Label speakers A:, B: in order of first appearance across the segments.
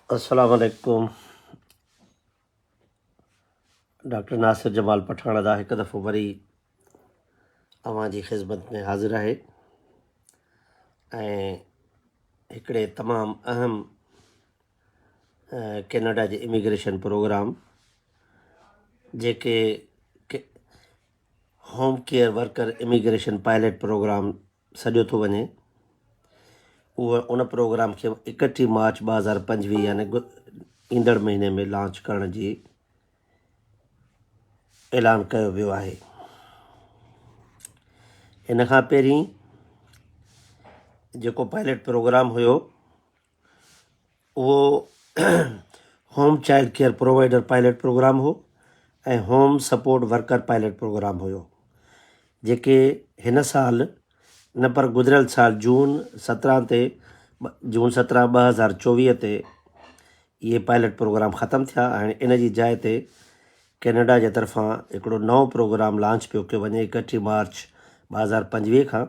A: अस्सलाम वालेकुम। डॉक्टर नासिर जमाल पठाण दा हिकु दफ़ो वरी अवां जी ख़िदमत में हाज़िर आहे ऐं हिकिड़े तमामु अहम कैनेडा जे इमिग्रेशन प्रोग्राम जेके home care worker immigration pilot program सॾियो थो वञे, उहो उन प्रोग्राम खे 31 मार्च 2025 यानी ईंदड़ महीने में लॉन्च करण जी ऐलान कयो वियो आहे। इन खां पहिरीं जेको पायलट प्रोग्राम हुयो उहो home child care provider pilot program हो ऐं home support worker pilot program हुयो, जेके हिन साल न पर गुज़िरियल साल जून 17 2024 ते इहे पायलट प्रोग्राम ख़तमु थिया। हाणे इन जी जाइ ते कैनेडा जे तरफ़ां हिकिड़ो नओं प्रोग्राम लॉन्च पियो कयो वञे 31 मार्च 2025 खां,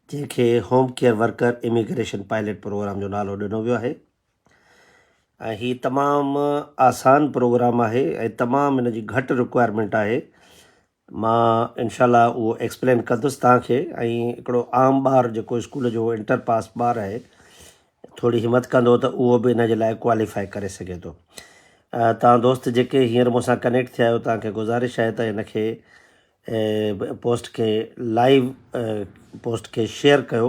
A: जंहिंखे home care worker immigration pilot program जो नालो ॾिनो वियो आहे। ऐं हीअ तमामु आसान प्रोग्राम आहे ऐं तमामु हिन जी घटि रिक्वायरमेंट आहे। मां इनशाला उहो एक्सप्लेन कंदुसि तव्हांखे। ऐं हिकिड़ो आम ॿारु जेको स्कूल जो इंटर पास ॿारु आहे, थोरी हिमत कंदो त उहो बि इन जे लाइ क्वालिफाई करे सघे थो। तव्हां दोस्त जेके हींअर मूंसां कनेक्ट थिया आहियो, तव्हांखे गुज़ारिश आहे त हिनखे पोस्ट खे लाइव पोस्ट खे शेयर कयो,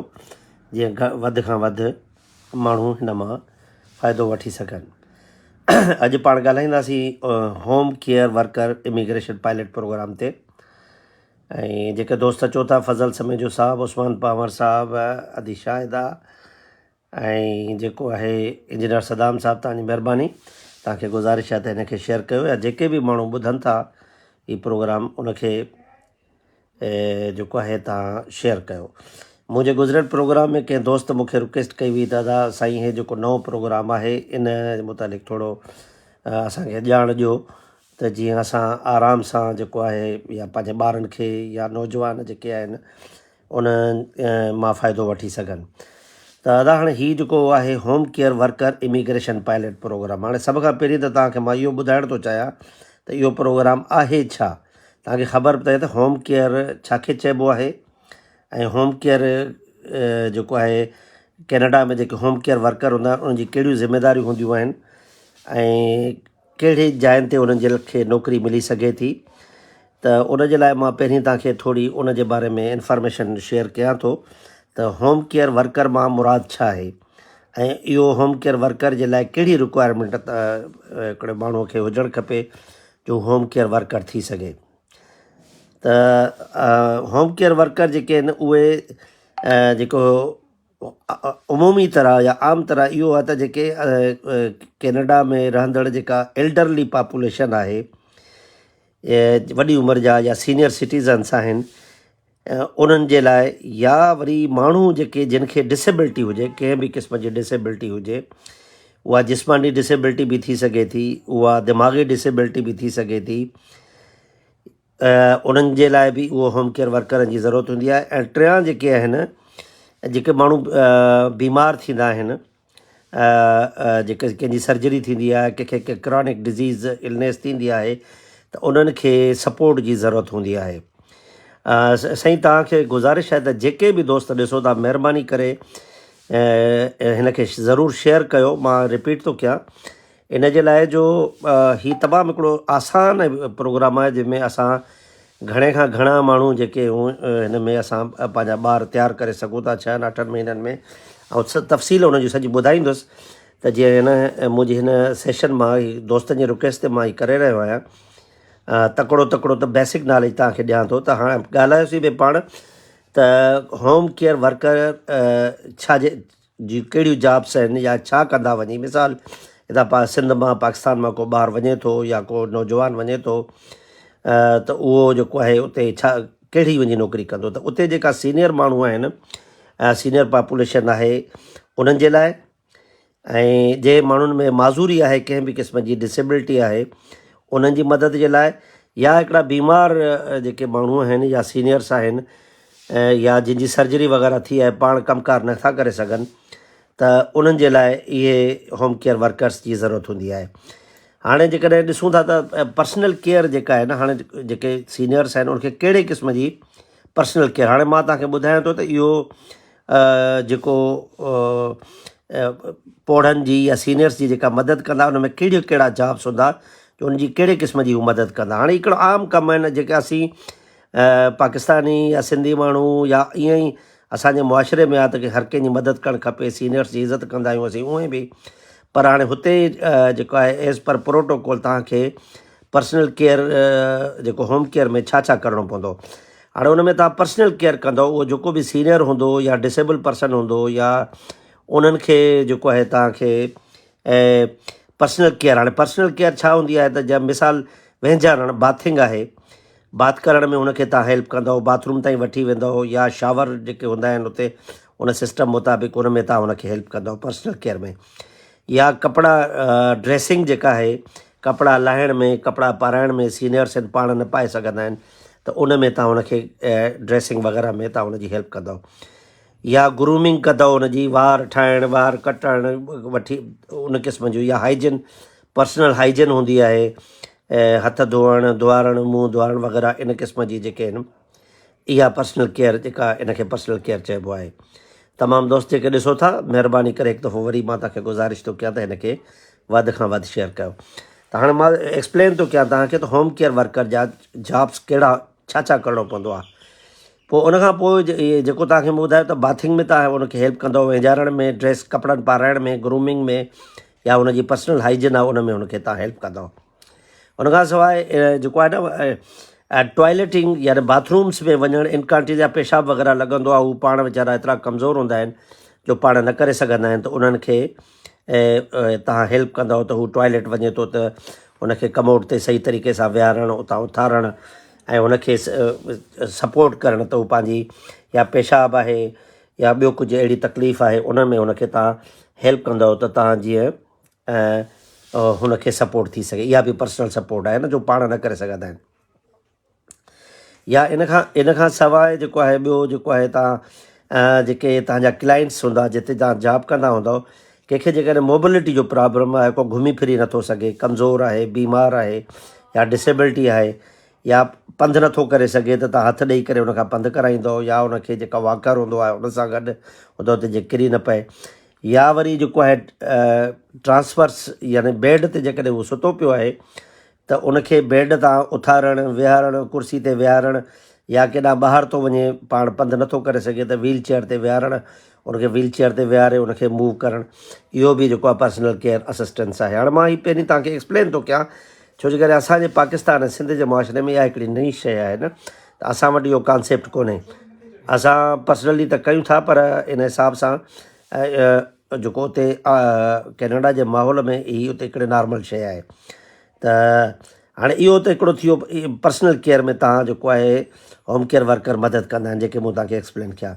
A: जीअं वधि खां वधि माण्हू हिन मां फ़ाइदो वठी सघनि। अॼु पाण ॻाल्हाईंदासीं home care worker immigration pilot program ते। ऐं जेके दोस्त अचो था, फज़ल समेजो साहब, उस्मान पावर साहब, अदी शाहिदा ऐं जेको आहे इंजीनियर सदाम साहब, तव्हांजी महिरबानी। तव्हांखे गुज़ारिश आहे त हिनखे शेयर कयो, या जेके बि माण्हू ॿुधनि था हीउ प्रोग्राम उनखे जेको आहे तव्हां शेयर कयो। मुंहिंजे गुज़िरियल प्रोग्राम में कंहिं दोस्त मूंखे रिक्वेस्ट कई हुई, दादा साईं हे जेको नओं प्रोग्राम आहे इन मुतालिक़ थोरो असांखे ॼाण ॾियो, त जीअं असां आराम सां जेको आहे या पंहिंजे ॿारनि खे या नौजवान जेके आहिनि उन मां फ़ाइदो वठी सघनि। त दादा हाणे हीउ जेको आहे home care worker immigration pilot program, हाणे सभ खां पहिरीं त तव्हांखे मां इहो ॿुधाइण थो चाहियां त इहो प्रोग्राम आहे छा। तव्हांखे ख़बर पए त होम केयर छाखे चइबो आहे, ऐं होम केयर जेको आहे कैनेडा में जेके होम केयर वर्कर हूंदा आहिनि उन्हनि जी कहिड़ियूं ज़िमेदारियूं हूंदियूं आहिनि, ऐं कहिड़ी जाइनि ते उन्हनि जे खे नौकिरी मिली सघे थी। त उन जे लाइ मां पहिरीं तव्हांखे थोरी उन जे बारे में इंफॉर्मेशन शेयर कयां थो त होम केयर वर्कर मां मुराद छा आहे, ऐं इहो होम केयर वर्कर जे लाइ कहिड़ी रिक्वायरमेंट हिकिड़े माण्हूअ खे हुजणु खपे जो होम केयर वर्कर थी सघे। त होम केयर वर्कर जेके आहिनि उहे जेको उमूमी तरह या आम तरह इहो आहे त जेके कैनेडा में रहंदड़ जेका एल्डरली पॉपुलेशन आहे, वॾी उमिरि जा या सीनियर सिटीज़न्स आहिनि, उन्हनि जे लाइ, या वरी माण्हू जेके जिन खे डिसेबिलिटी हुजे, कंहिं बि क़िस्म जी डिसेबिलिटी हुजे, उहा जिस्मानी डिसेबिलिटी बि थी सघे थी, उहा दिमाग़ी डिसेबिलिटी बि थी सघे थी, उन्हनि जे लाइ बि उहो होम केयर वर्करनि जी ज़रूरत हूंदी आहे। ऐं टियां जेके आहिनि, जेके माण्हू बीमार थींदा आहिनि, जेके कंहिंजी सर्जरी थींदी आहे, कंहिंखे क्रॉनिक डिज़ीज़ इलनेस थींदी आहे, त उन्हनि खे सपोर्ट जी ज़रूरत हूंदी आहे। साईं तव्हांखे गुज़ारिश आहे त जेके बि दोस्त ॾिसो था, महिरबानी करे हिनखे ज़रूरु शेयर कयो। मां रिपीट थो कयां इन जे लाइ जो हीउ तमामु हिकिड़ो आसान प्रोग्राम आहे, जंहिंमें असां घणे खां घणा माण्हू जेके हिन में असां पंहिंजा ॿार तयारु करे सघूं था 6-8 महीननि में। ऐं तफ़सील हुनजी सॼी ॿुधाईंदुसि त जीअं हिन मुंहिंजी हिन सेशन मां दोस्तनि जी रिक्वेस्ट ते मां हीउ करे रहियो आहियां। तकिड़ो त बेसिक नॉलेज तव्हांखे ॾियां थो। त हाणे ॻाल्हायोसीं बि पाण त होम केयर वर्कर छाजे जी कहिड़ियूं जॉब्स आहिनि या छा कंदा वञी। मिसाल हितां सिंध मां पाकिस्तान मां को ॿारु वञे थो या को नौजवान वञे थो, त उहो जेको आहे उते छा कहिड़ी वञी नौकिरी कंदो, त उते जेका सीनियर माण्हू आहिनि, सीनियर पॉपुलेशन आहे, उन्हनि जे लाइ, ऐं जे माण्हुनि में माज़ूरी आहे, कंहिं बि क़िस्म जी डिसेबिलिटी आहे, उन्हनि जी मदद जे लाइ, या हिकिड़ा बीमार जेके माण्हू आहिनि या सीनियर्स आहिनि, या जंहिंजी सर्जरी वग़ैरह थी आहे, पाण कमकार नथा करे सघनि, त उन्हनि जे लाइ इहे होम केयर वर्कर्स जी ज़रूरत हूंदी आहे। हाणे जेकॾहिं ॾिसूं था त पर्सनल केयर जेका आहे न, हाणे जेके सीनियर्स आहिनि उनखे कहिड़े क़िस्म जी पर्सनल केयर, हाणे मां तव्हांखे ॿुधायां थो त इहो जेको पौड़नि जी या सीनियर्स जी जेका मदद कंदा उन में कहिड़ा जॉब्स हूंदा, उनजी कहिड़े क़िस्म जी हू मदद कंदा। हाणे हिकिड़ो आम कमु आहिनि जेके असीं पाकिस्तानी या सिंधी माण्हू या ईअं ई असांजे मुआशिरे में आहे त की हर कंहिंजी मदद करणु खपे, सीनियर्स जी इज़त कंदा आहियूं असीं उएं बि, पर हाणे हुते जेको आहे एज़ पर प्रोटोकॉल तव्हांखे पर्सनल केयर जेको होम केयर में छा छा करिणो पवंदो। हाणे उन में तव्हां पर्सनल केयर कंदव, उहो जेको बि सीनियर हूंदो या डिसेबल पर्सन हूंदो या उन्हनि खे जेको आहे तव्हांखे पर्सनल केयर, हाणे पर्सनल केयर छा हूंदी आहे त जंहिं मिसाल वेंझारण बाथिंग आहे, बाथ करण में उनखे तव्हां हेल्प कंदव, बाथरूम ताईं वठी वेंदव या शावर जेके हूंदा आहिनि उते उन सिस्टम मुताबिक़ उन में तव्हां उनखे हेल्प कंदव पर्सनल केयर में। या कपिड़ा ड्रेसिंग जेका आहे, कपिड़ा लाहिण में, कपिड़ा पाराइण में सीनियर्स आहिनि पाण न पाए सघंदा आहिनि त उन में तव्हां उनखे ड्रेसिंग वग़ैरह में तव्हां उनजी हेल्प कंदव। या ग्रूमिंग कंदव उनजी, वार ठाहिण, वार कटण वठी उन क़िस्म जूं, या हाइजीन, पर्सनल हाइजीन हूंदी आहे, हथ धोअणु, धुआरणु, मुंहुं धुआरणु वग़ैरह इन क़िस्म जी जेके आहिनि, इहा पर्सनल केयर जेका इनखे पर्सनल केयर चइबो आहे। तमामु दोस्त जेके ॾिसो था, महिरबानी करे हिकु दफ़ो वरी मां तव्हांखे गुज़ारिश थो कयां त हिनखे वधि खां वधि शेयर कयो। त हाणे मां एक्सप्लेन थो कयां तव्हांखे त होम केयर वर्कर जा जॉब्स कहिड़ा छा छा करिणो पवंदो आहे। पोइ उनखां पोइ इहे जेको तव्हांखे मूं ॿुधायो त बाथिंग में तव्हां उनखे हेल्प कंदव, वेझारण में, ड्रेस कपिड़नि पाराइण में, ग्रूमिंग में, या उनजी पर्सनल हाइजीन आहे उन में उनखे तव्हां हेल्प कंदव। उनखां सवाइ जेको आहे न टॉयलेटिंग यानी बाथरूम्स में वञणु, इनकांटी जा पेशाब वग़ैरह लॻंदो आहे, हू पाण वीचारा एतिरा कमज़ोर हूंदा आहिनि जो पाण न करे सघंदा आहिनि, त उन्हनि खे तव्हां हेल्प कंदव त हू टॉयलेट वञे थो त उनखे कमोड ते सही तरीक़े सां विहारणु, उतां उथारणु ऐं उनखे सपोर्ट करणु त हू पंहिंजी या पेशाब आहे या ॿियो कुझु अहिड़ी तकलीफ़ आहे उन में उनखे तव्हां हेल्प कंदव त तव्हां जीअं हुनखे सपोर्ट थी सघे। इहा बि पर्सनल सपोर्ट आहे न जो पाण न करे सघंदा आहिनि। या इन खां सवाइ जेको आहे ॿियो जेको आहे तव्हां जेके तव्हांजा क्लाइंट्स हूंदा, जिते तव्हां जॉब कंदा हूंदव, कंहिंखे जेकॾहिं मोबिलिटी जो प्रॉब्लम आहे, को घुमी फिरी नथो सघे, कमज़ोर आहे, बीमार आहे या डिसेबिलिटी आहे, या पंधु नथो करे सघे त तव्हां हथु ॾेई करे उनखां पंधु कराईंदव, या उनखे जेका वॉकर हूंदो आहे उन सां गॾु हूंदो त जे किरी न पए, या वरी जेको आहे ट्रांसफर्स यानी बेड ते जेकॾहिं उहो सुतो पियो आहे त उनखे बेड तां उथारणु, विहारणु, कुर्सी ते विहारणु, या केॾांहुं ॿाहिरि थो वञे, पाण पंधु नथो करे सघे त व्हील चेयर ते विहारणु, उनखे व्हील चेयर ते विहारे उनखे मूव करणु, इहो बि जेको आहे पर्सनल केयर असिस्टेंस आहे। हाणे मां ही पहिरीं तव्हांखे एक्सप्लेन थो कयां, छो जे करे असांजे पाकिस्तान ऐं सिंध जे मुआशिरे में इहा हिकिड़ी नई शइ आहे न, त असां वटि इहो कॉन्सेप्ट कोन्हे। असां पर्सनली त कयूं था, पर इन हिसाब सां जेको उते कैनेडा जे माहौल में ही उते हिकिड़े नॉर्मल शइ आहे। त हाणे इहो त हिकिड़ो थी वियो पर्सनल केयर में तव्हां जेको आहे होम केयर वर्कर मदद कंदा आहिनि, जेके मूं तव्हांखे एक्सप्लेन कया।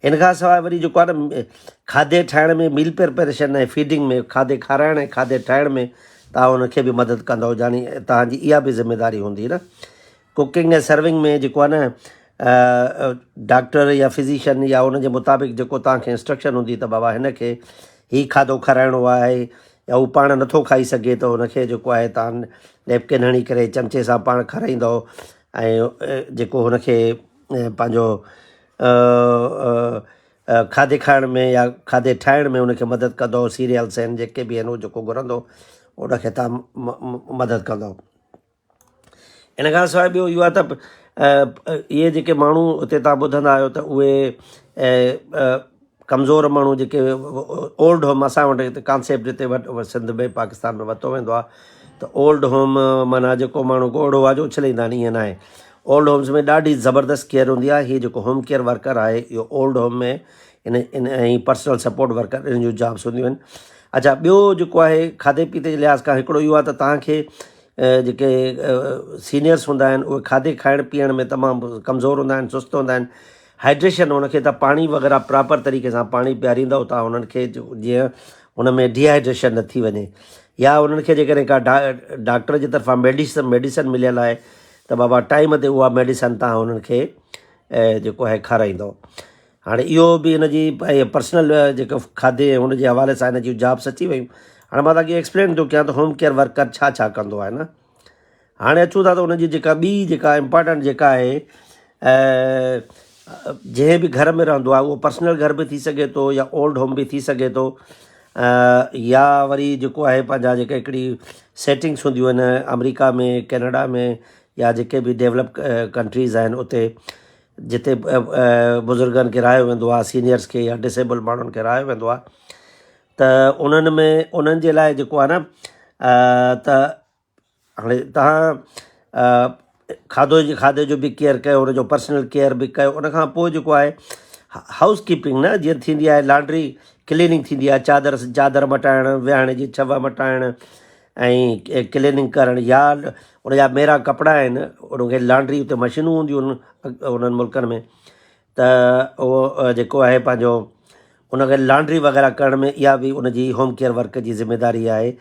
A: इन खां सवाइ वरी जेको आहे न खाधे ठाहिण में, मील प्रिपरेशन ऐं फीडिंग में, खाधे खाराइण ऐं खाधे ठाहिण में तव्हां उनखे बि मदद कंदव, यानी तव्हांजी इहा बि ज़िमेदारी हूंदी न। कुकिंग ऐं सर्विंग में जेको आहे न डॉक्टर या फिज़िशियन या उनजे मुताबिक़ जेको तव्हांखे इंस्ट्रक्शन हूंदी त बाबा हिनखे ही खाधो खाराइणो आहे, या हू पाण नथो खाई सघे त हुनखे जेको आहे तव्हां नैपकिन हणी करे चमचे सां पाण खाराईंदव, ऐं जेको हुनखे पंहिंजो खाधे खाइण में या खाधे ठाहिण में उनखे मदद कंदव, सीरियल्स आहिनि जेके बि आहिनि उहो जेको घुरंदो उनखे तव्हां मदद कंदव। इन खां सवाइ ॿियो इहो आहे त इहे जेके माण्हू उते तव्हां ॿुधंदा आहियो त उहे कमज़ोर माण्हू जेके ओल्ड होम, असां वटि हिते कॉन्सेप्ट जिते सिंध में पाकिस्तान में वरितो वेंदो आहे त ओल्ड होम माना जेको माण्हू ॻोढ़ो आहे जो उछलींदा आहिनि, ईअं न आहे। ओल्ड होम्स में ॾाढी ज़बरदस्त केयर हूंदी आहे। हीअ जेको होम केयर वर्कर आहे इहो ओल्ड होम में इन ऐं पर्सनल सपोर्ट वर्कर इन जूं जॉब्स हूंदियूं आहिनि। अच्छा, ॿियो जेको आहे खाधे पीते जे लिहाज़ खां हिकिड़ो इहो आहे त तव्हांखे जेके सीनियर्स हूंदा आहिनि उहे खाधे खाइण पीअण में तमामु कमज़ोर हूंदा आहिनि, सुस्त हूंदा आहिनि। हाइड्रेशन हुनखे त पाणी वग़ैरह प्रॉपर तरीक़े सां पाणी पीआरींदव तव्हां हुननि खे, जीअं हुन में डिहाइड्रेशन न थी वञे, या उन्हनि खे जेकॾहिं का डॉक्टर जी तरफ़ां मेडिसिन मिलियल आहे त बाबा टाइम ते उहा मेडिसिन तव्हां हुननि खे जेको आहे खाराईंदव। हाणे इहो बि हिनजी पर्सनल जेको खाधे हुनजे हवाले सां हिन जूं जॉब्स अची वियूं। हाणे मां तव्हांखे एक्सप्लेन थो कयां त होम केयर वर्कर छा छा कंदो आहे न। हाणे अचूं था त हुनजी जेका ॿी जेका इम्पॉर्टेंट जेका आहे जंहिं बि घर में रहंदो आहे उहो पर्सनल घर बि थी सघे थो या ओल्ड होम बि थी सघे थो, या वरी जेको आहे पंहिंजा जेके हिकिड़ी सेटिंग्स हूंदियूं आहिनि अमेरिका में, कैनेडा में, या जेके बि डेवलप कंट्रीज़ आहिनि उते जिते बुज़ुर्गनि खे रहायो वेंदो आहे, सीनियर्स खे या डिसेबल माण्हुनि खे रहायो वेंदो आहे, त उन्हनि में उन्हनि जे लाइ जेको आहे न त हाणे तव्हां खाधे जो बि केयर कयो, हुनजो पर्सनल केयर बि कयो। उनखां पोइ जेको आहे हाउस कीपिंग न जीअं थींदी आहे, लॉन्ड्री क्लीनिंग थींदी आहे, चादर मटाइणु, विहाणे जी छव मटाइणु ऐं क्लीनिंग करणु, या उनजा मेरा कपिड़ा आहिनि उनखे लॉन्ड्री उते मशीनूं हूंदियूं आहिनि उन्हनि मुल्कनि में, त उहो जेको आहे पंहिंजो उनखे लॉन्ड्री वग़ैरह करण में इहा बि उनजी होम केयर वर्क जी ज़िमेदारी आहे।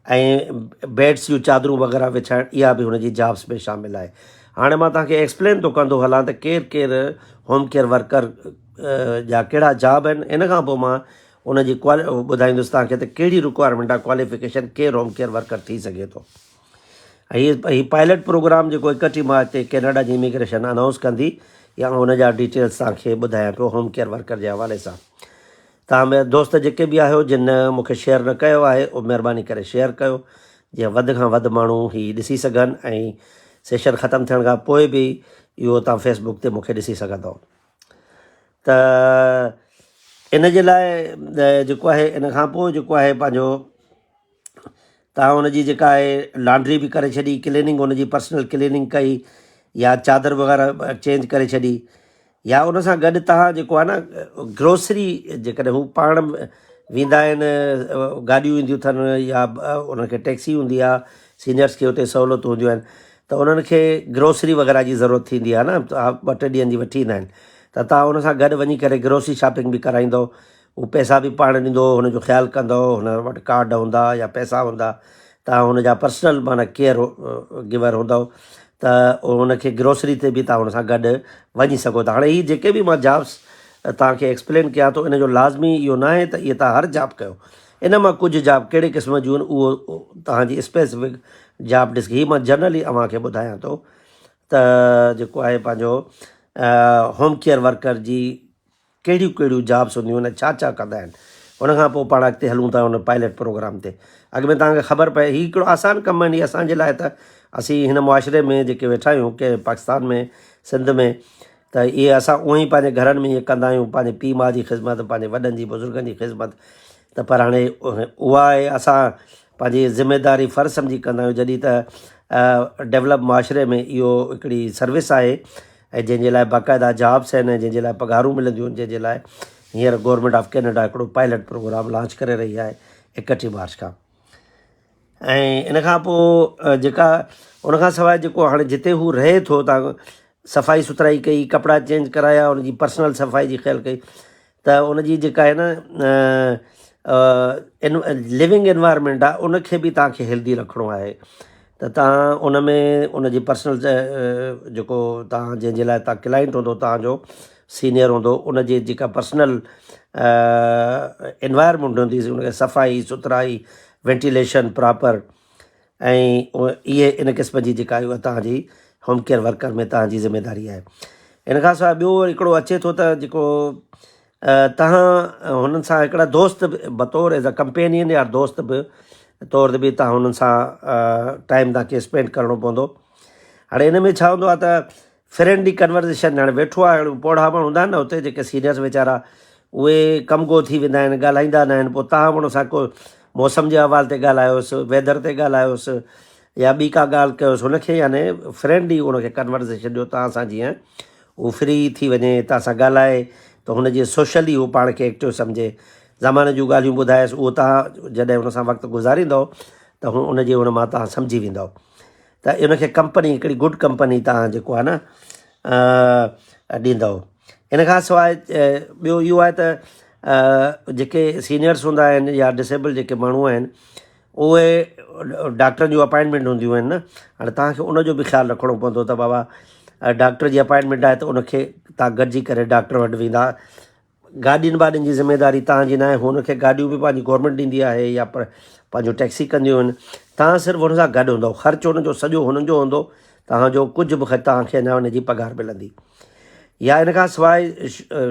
A: ऐं बेड्स जूं चादरूं वग़ैरह विछाइणु इहा बि हुनजी जॉब्स में शामिलु आहे। हाणे मां तव्हांखे एक्सप्लेन थो कंदो हलां त केरु होम केयर वर्कर जा कहिड़ा जॉब आहिनि। इन खां पोइ मां उनजी ॿुधाईंदुसि तव्हांखे त कहिड़ी रिक्वायरमेंट आहे, क्वालिफिकेशन केरु होम केयर वर्कर थी सघे थो। ऐं हीअ पायलट प्रोग्राम जेको 31 मार्च ते कैनेडा जी इमिग्रेशन अनाउंस कंदी, या हुनजा डिटेल्स तव्हांखे ॿुधायां पियो होम केयर वर्कर जे हवाले सां। तव्हां दोस्त जेके बि आहियो जिन मूंखे शेयर न कयो आहे उहो महिरबानी करे शेयर कयो, जीअं वधि खां वधि माण्हू हीअ ॾिसी सघनि ऐं सेशन ख़तमु थियण खां पोइ बि इहो तव्हां फेसबुक ते मूंखे ॾिसी सघंदव। त इन जे लाइ जेको आहे इन खां पोइ जेको आहे पंहिंजो तव्हां हुनजी जेका आहे लॉन्ड्री बि करे छॾी, क्लीनिंग हुनजी पर्सनल क्लीनिंग कई, या चादर वग़ैरह चेंज करे छॾी, या उन सां गॾु तव्हां जेको आहे न ग्रोसरी जेकॾहिं हू पाण वेंदा आहिनि, गाॾियूं ईंदियूं अथनि या उनखे टैक्सी हूंदी आहे, सीनियर्स खे हुते सहूलियतूं हूंदियूं आहिनि, त उन्हनि खे ग्रोसरी वग़ैरह जी ज़रूरत थींदी आहे न, 2-3 ॾींहंनि जी वठी ईंदा आहिनि, त तव्हां उन सां गॾु वञी करे ग्रोसरी शॉपिंग बि कराईंदो, उहो पैसा बि पाण ॾींदो, हुनजो ख़्यालु कंदो, हुन वटि कार्ड हूंदा या पैसा हूंदा, तव्हां हुनजा पर्सनल माना केयर गिवर हूंदव, त हुनखे ग्रोसरी ते बि तव्हां हुन सां गॾु वञी सघो था। हाणे हीअ जेके बि मां जॉब्स तव्हांखे एक्सप्लेन कयां थो, इन जो लाज़मी इहो न आहे त इहे तव्हां हर जॉब कयो। इन मां कुझु जॉब कहिड़े क़िस्म जूं आहिनि उहो तव्हांजी स्पेसिफिक जॉब ॾिस, हीअ मां जनरली अव्हांखे ॿुधायां थो त जेको आहे पंहिंजो होम केयर वर्कर जी कहिड़ियूं कहिड़ियूं जॉब्स हूंदियूं आहिनि, छा छा कंदा आहिनि। उनखां पोइ पाण अॻिते हलूं था हुन पायलट प्रोग्राम ते। अॻ में तव्हांखे ख़बर पए हीउ हिकिड़ो आसानु कमु आहिनि असांजे लाइ, त असीं हिन मुआशिरे में जेके वेठा आहियूं के पाकिस्तान में, सिंध में, त इहे असां उअं ई पंहिंजे घरनि में इहे कंदा आहियूं, पंहिंजे पीउ माउ जी ख़िदमत, पंहिंजे वॾनि जी बुज़ुर्गनि जी ख़िदमत, त पर हाणे उहा आहे असां पंहिंजी ज़िमेदारी फ़र्ज़ु सम्झी कंदा आहियूं, जॾहिं त डेवलप मुआशिरे में इहो हिकिड़ी सर्विस आहे ऐं जंहिंजे लाइ बाक़ाइदा जॉब्स आहिनि, जंहिंजे लाइ पघारूं मिलंदियूं आहिनि, जंहिंजे लाइ हींअर गवर्नमेंट ऑफ कैनेडा हिकिड़ो पायलट प्रोग्राम लॉन्च करे रही आहे 31 मार्च खां। ऐं इन खां पोइ जेका उनखां सवाइ जेको हाणे जिते हू रहे थो, तव्हां सफ़ाई सुथराई कई, कपिड़ा चेंज कराया, उनजी पर्सनल सफ़ाई जी ख़्यालु कई, त उनजी जेका आहे न लिविंग एनवायरमेंट आहे उनखे बि तव्हांखे हेल्दी रखिणो आहे। त तव्हां उन में उनजी पर्सनल जेको तव्हां जंहिंजे लाइ तव्हां क्लाइंट हूंदो, तव्हांजो सीनियर हूंदो, उनजी जेका पर्सनल एनवायरमेंट हूंदी, उनखे सफ़ाई सुथराई, वेंटिलेशन प्रॉपर, ऐं इहे इन क़िस्म जी जेका आहे उहा तव्हांजी होम केयर वर्कर में तव्हांजी ज़िमेदारी आहे। इन खां सवाइ ॿियो हिकिड़ो अचे थो त जेको तव्हां हुननि सां हिकिड़ा दोस्त बतौर एज़ अ कंपेनियन या दोस्त बि तौर ते बि तव्हां हुननि सां टाइम तव्हांखे स्पेंड करिणो पवंदो। हाणे हिन में छा हूंदो आहे त फ्रेंडली कन्वर्सेशन, हाणे वेठो आहे पोढ़ा माण्हू हूंदा आहिनि न हुते जेके सीनियर्स वीचारा, उहे कमगो थी वेंदा आहिनि, ॻाल्हाईंदा न आहिनि, पोइ तव्हां हुन सां को मौसम जे हवाले ते ॻाल्हायोसि, वेदर ते ॻाल्हायोसि, या ॿी का ॻाल्हि कयोसि, हुनखे यानी फ्रेंडली हुनखे कन्वर्सेशन ॾियो तव्हां सां, जीअं उहो फ्री थी वञे, तव्हां सां ॻाल्हाए, त हुनजी सोशली उहो पाण खे एक्टिव सम्झे, ज़माने जूं ॻाल्हियूं ॿुधाएसि, उहो तव्हां जॾहिं हुन सां वक़्तु गुज़ारींदव त उनजे हुन मां तव्हां सम्झी वेंदव, त इनखे कंपनी हिकिड़ी गुड कंपनी तव्हां जेको आहे न ॾींदव। इन खां सवाइ ॿियो इहो आहे त जेके सीनियर्स हूंदा आहिनि या डिसेबल जेके माण्हू आहिनि, उहे डॉक्टर जूं अपॉइंटमेंट हूंदियूं आहिनि न, हाणे तव्हांखे उनजो बि ख़्यालु रखिणो पवंदो त बाबा डॉक्टर जी अपॉइंटमेंट आहे त उनखे तव्हां गॾिजी करे डॉक्टर वटि वेंदा, गाॾियुनि वाॾियुनि जी ज़िमेदारी तव्हांजी न आहे, हुनखे गाॾियूं बि पंहिंजी गवर्नमेंट ॾींदी आहे या पंहिंजो टैक्सी कंदियूं आहिनि। तव्हां सिर्फ़ु हुन सां गॾु हूंदव, ख़र्चु हुनजो सॼो हुननि जो हूंदो, तव्हांजो कुझु बि तव्हांखे अञा हुनजी पघार मिलंदी। या इन खां सवाइ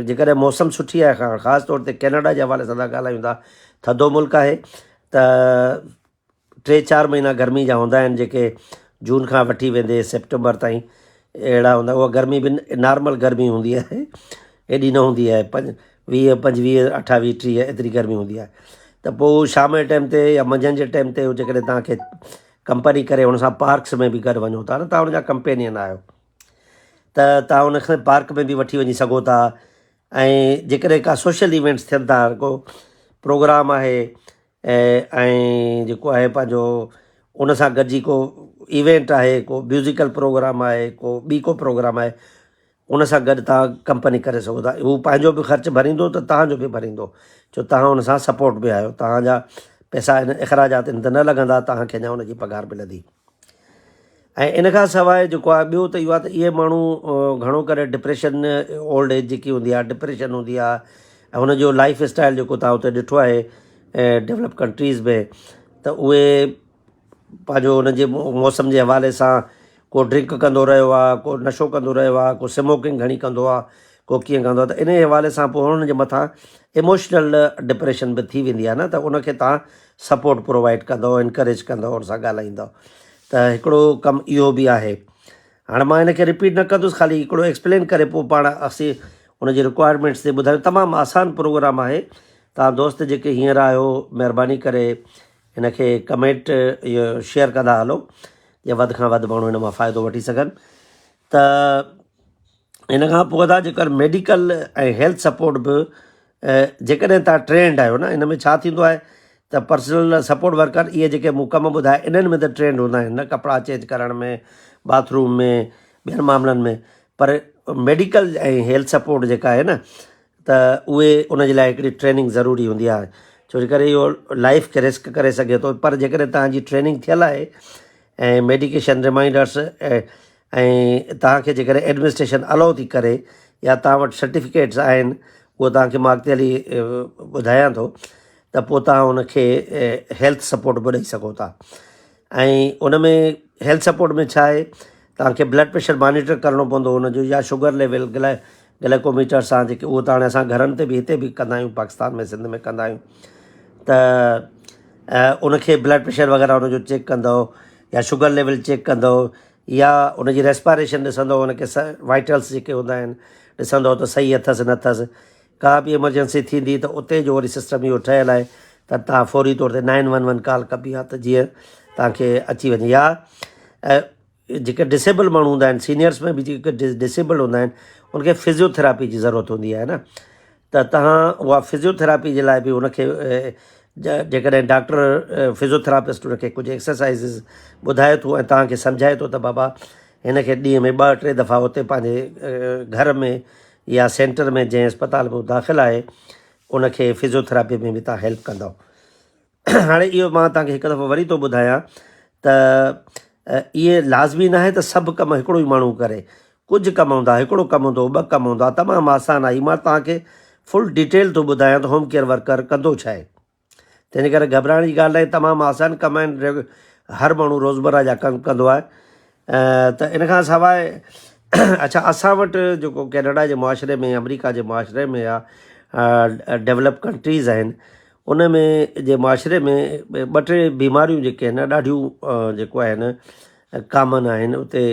A: जेकॾहिं मौसम सुठी आहे, ख़ासि तौर ते कैनेडा जे हवाले सां था ॻाल्हायूं था, थधो मुल्क आहे त 3-4 महीना गर्मी जा हूंदा आहिनि, जेके जून खां वठी वेंदे सेप्टेंबर ताईं अहिड़ा हूंदा। उहा गर्मी बि नॉर्मल गर्मी हूंदी आहे, एॾी न हूंदी आहे, 20, 25, 28, 30 एतिरी गर्मी हूंदी आहे। त पोइ शाम जे टाइम ते या मंझंदि जे टाइम ते जेकॾहिं तव्हांखे कंपनी करे हुन सां पार्क्स में बि गॾु वञो था न, तव्हां हुनजा कंपेनियन आहियो, त तव्हां हुनखे पार्क में बि वठी वञी सघो था। ऐं जेकॾहिं का सोशल इवेंट्स थियनि था, को प्रोग्राम आहे ऐं जेको आहे पंहिंजो उन सां गॾिजी को इवेंट आहे, को म्यूज़िकल प्रोग्राम आहे, को ॿी को प्रोग्राम आहे, उन सां गॾु तव्हां कंपनी करे सघो था। उहो पंहिंजो बि ख़र्चु भरींदो त तव्हांजो बि भरींदो, छो तव्हां हुन सां सपोर्ट बि आहियो, तव्हांजा पैसा इन अख़राजात इन त न लॻंदा, तव्हांखे अञा हुनजी पघार मिलंदी। ऐं इन खां सवाइ जेको आहे ॿियो त इहो आहे त इहे माण्हू घणो करे डिप्रेशन, ओल्ड एज जेकी हूंदी आहे, डिप्रेशन हूंदी आहे, ऐं हुनजो लाइफ स्टाइल जेको तव्हां हुते ॾिठो आहे डेवलप कंट्रीज़ में, त उहे पंहिंजो हुनजे मौसम जे हवाले सां को ड्रिंक कंदो रहियो आहे, को नशो कंदो रहियो आहे, को स्मोकिंग घणी कंदो आहे, को कीअं कंदो आहे, त इन हवाले सां पोइ हुनजे मथां इमोशनल डिप्रेशन बि थी वेंदी आहे न, त उनखे तव्हां सपोर्ट प्रोवाइड कंदव, इनकरेज कंदव, हुन सां ॻाल्हाईंदव। त हिकिड़ो कमु इहो बि आहे। हाणे मां हिनखे रिपीट न कंदुसि, ख़ाली हिकिड़ो एक्सप्लेन करे पोइ पाण असीं हुनजी रिक्वायरमेंट्स ते ॿुधायूं। तमामु आसान प्रोग्राम आहे। तव्हां दोस्त जेके हींअर आहियो, महिरबानी करे हिनखे कमेंट इहो शेयर कंदा हलो, या वधि खां वधि माण्हू हिन मां फ़ाइदो वठी सघनि। त इन खां पोइ था जेकर मेडिकल ऐं हेल्थ सपोर्ट बि जेकॾहिं तव्हां ट्रेंड आहियो न, इन में छा थींदो आहे त पर्सनल सपोर्ट वर्कर इहे जेके मूं कम ॿुधाए इन्हनि में त ट्रेंड हूंदा आहिनि न, कपिड़ा चेंज करण में, बाथरूम में, ॿियनि मामलनि में, पर मेडिकल ऐं हेल्थ सपोर्ट जेका आहे न, त उहे उनजे लाइ हिकिड़ी ट्रेनिंग ज़रूरी हूंदी आहे, छो जे करे इहो लाइफ खे रिस्क करे सघे थो। पर जेकॾहिं तव्हांजी ट्रेनिंग थियल आहे ऐं मेडिकेशन रिमाइंडर्स ऐं तव्हांखे जेकॾहिं एडमिनिस्ट्रेशन अलाउ थी करे, या तव्हां वटि सर्टिफिकेट्स आहिनि, उहो तव्हांखे मां अॻिते हली ॿुधायां थो, त पोइ तव्हां हुनखे हेल्थ सपोर्ट बि ॾेई सघो था। ऐं उन में हेल्थ सपोर्ट में छा आहे, तव्हांखे ब्लड प्रेशर मॉनिटर करिणो पवंदो हुनजो, या शुगर लेवल ग्लाइकोमीटर सां, जेके उहो त हाणे असां घरनि ते बि हिते बि कंदा आहियूं, पाकिस्तान में, सिंध में कंदा आहियूं। त उनखे ब्लड प्रेशर वग़ैरह हुनजो चेक कंदव, या शुगर लेवल चेक कंदव, या उनजी रेस्पायरेशन ॾिसंदव, उनखे वाइटल्स जेके हूंदा आहिनि ॾिसंदव त सही अथसि न अथसि। का बि एमरजेंसी थींदी त उते जो वरी सिस्टम इहो ठहियलु आहे त तव्हां फौरी तौर ते 911 कॉल कबी आहे, त जीअं तव्हांखे अची वञे। या जेके डिसेबल माण्हू हूंदा आहिनि, सीनियर्स में बि जेके डिसेबल हूंदा आहिनि, उनखे फिज़ियोथेरापी जी ज़रूरत हूंदी आहे न, त तव्हां उहा फिज़ियोथेरापी जे लाइ बि उनखे जेकॾहिं डॉक्टर फिज़ियोथेरापिस्ट उनखे कुझु एक्सरसाइज़िस ॿुधाए थो ऐं तव्हांखे सम्झाए थो त बाबा हिनखे ॾींहं में 2-3 दफ़ा उते पंहिंजे घर में या सेंटर में, जंहिं अस्पताल में दाख़िल आहे, उनखे फिज़ियोथेरापी में बि तव्हां हेल्प कंदव। हाणे इहो मां तव्हांखे हिकु दफ़ो वरी थो ॿुधायां त इहे लाज़मी न आहे त सभु कमु हिकिड़ो ई माण्हू करे। कुझु कमु हूंदा, हिकिड़ो कमु हूंदो, 2 कमु हूंदा, तमामु आसानु आहे। मां तव्हांखे फुल डिटेल थो ॿुधायां त होम केयर वर्कर कंदो छा आहे। तंहिंजे करे घबराइण जी ॻाल्हि न आहे, तमामु आसानु कमु आहिनि, हर माण्हू रोज़मर्रा जा कमु कंदो आहे। त इन खां सवाइ अच्छा, असां वटि जेको कैनेडा जे मुआशिरे में, अमेरिका जे मुआशिरे में आहे, डेवलप कंट्रीज़ आहिनि, उन में जे मुआशिरे में 2-3 बीमारियूं जेके आहिनि ॾाढियूं जेको आहिनि कॉमन आहिनि उते,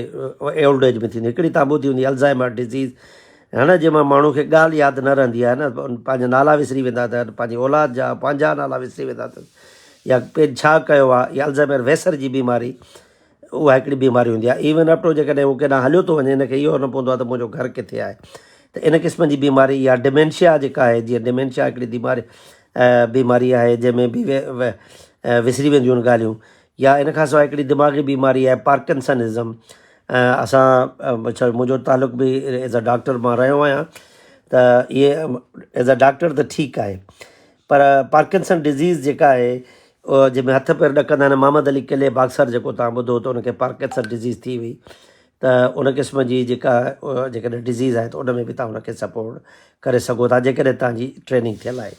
A: ओल्ड एज में थींदी। हिकिड़ी तव्हां ॿुधी हूंदी अल्ज़ाइमर डिज़ीज़, है न, जंहिंमां माण्हू खे ॻाल्हि यादि न रहंदी आहे न, पंहिंजा नाला विसरी वेंदा अथनि, पंहिंजी औलाद जा पंहिंजा नाला विसरी वेंदा अथनि, या पेन छा कयो आहे, या अल्ज़ाइमर वैसर जी बीमारी, उहा हिकिड़ी बीमारी हूंदी आहे। इवन अप टू जेकॾहिं उहो केॾांहुं हलियो थो वञे, हिनखे इहो न पवंदो आहे त मुंहिंजो घरु किथे आहे, त इन क़िस्म जी बीमारी। या डिमेंशिया जेका आहे, जीअं डिमेंशिया हिकिड़ी बीमारी आहे जंहिंमें बि विसरी वेंदियूं आहिनि ॻाल्हियूं। या इन खां सवाइ हिकिड़ी दिमाग़ी बीमारी आहे पार्किंसनिज़म। मुंहिंजो तालुक़ु बि एज़ अ डॉक्टर मां रहियो आहियां, त इहे एज़ अ डॉक्टर त ठीकु आहे, पर पार्किंसन डिज़ीज़ जेका आहे, जंहिंमें हथ पेर ॾकंदा आहिनि, मोहम्मद अली किले बॉक्सर जेको तव्हां ॿुधो त उनखे पार्किंसन डिज़ीज़ थी हुई, त उन क़िस्म जी जेकॾहिं डिज़ीज़ आहे त उन में बि तव्हां हुनखे सपोर्ट करे सघो था जेकॾहिं तव्हांजी ट्रेनिंग थियल आहे।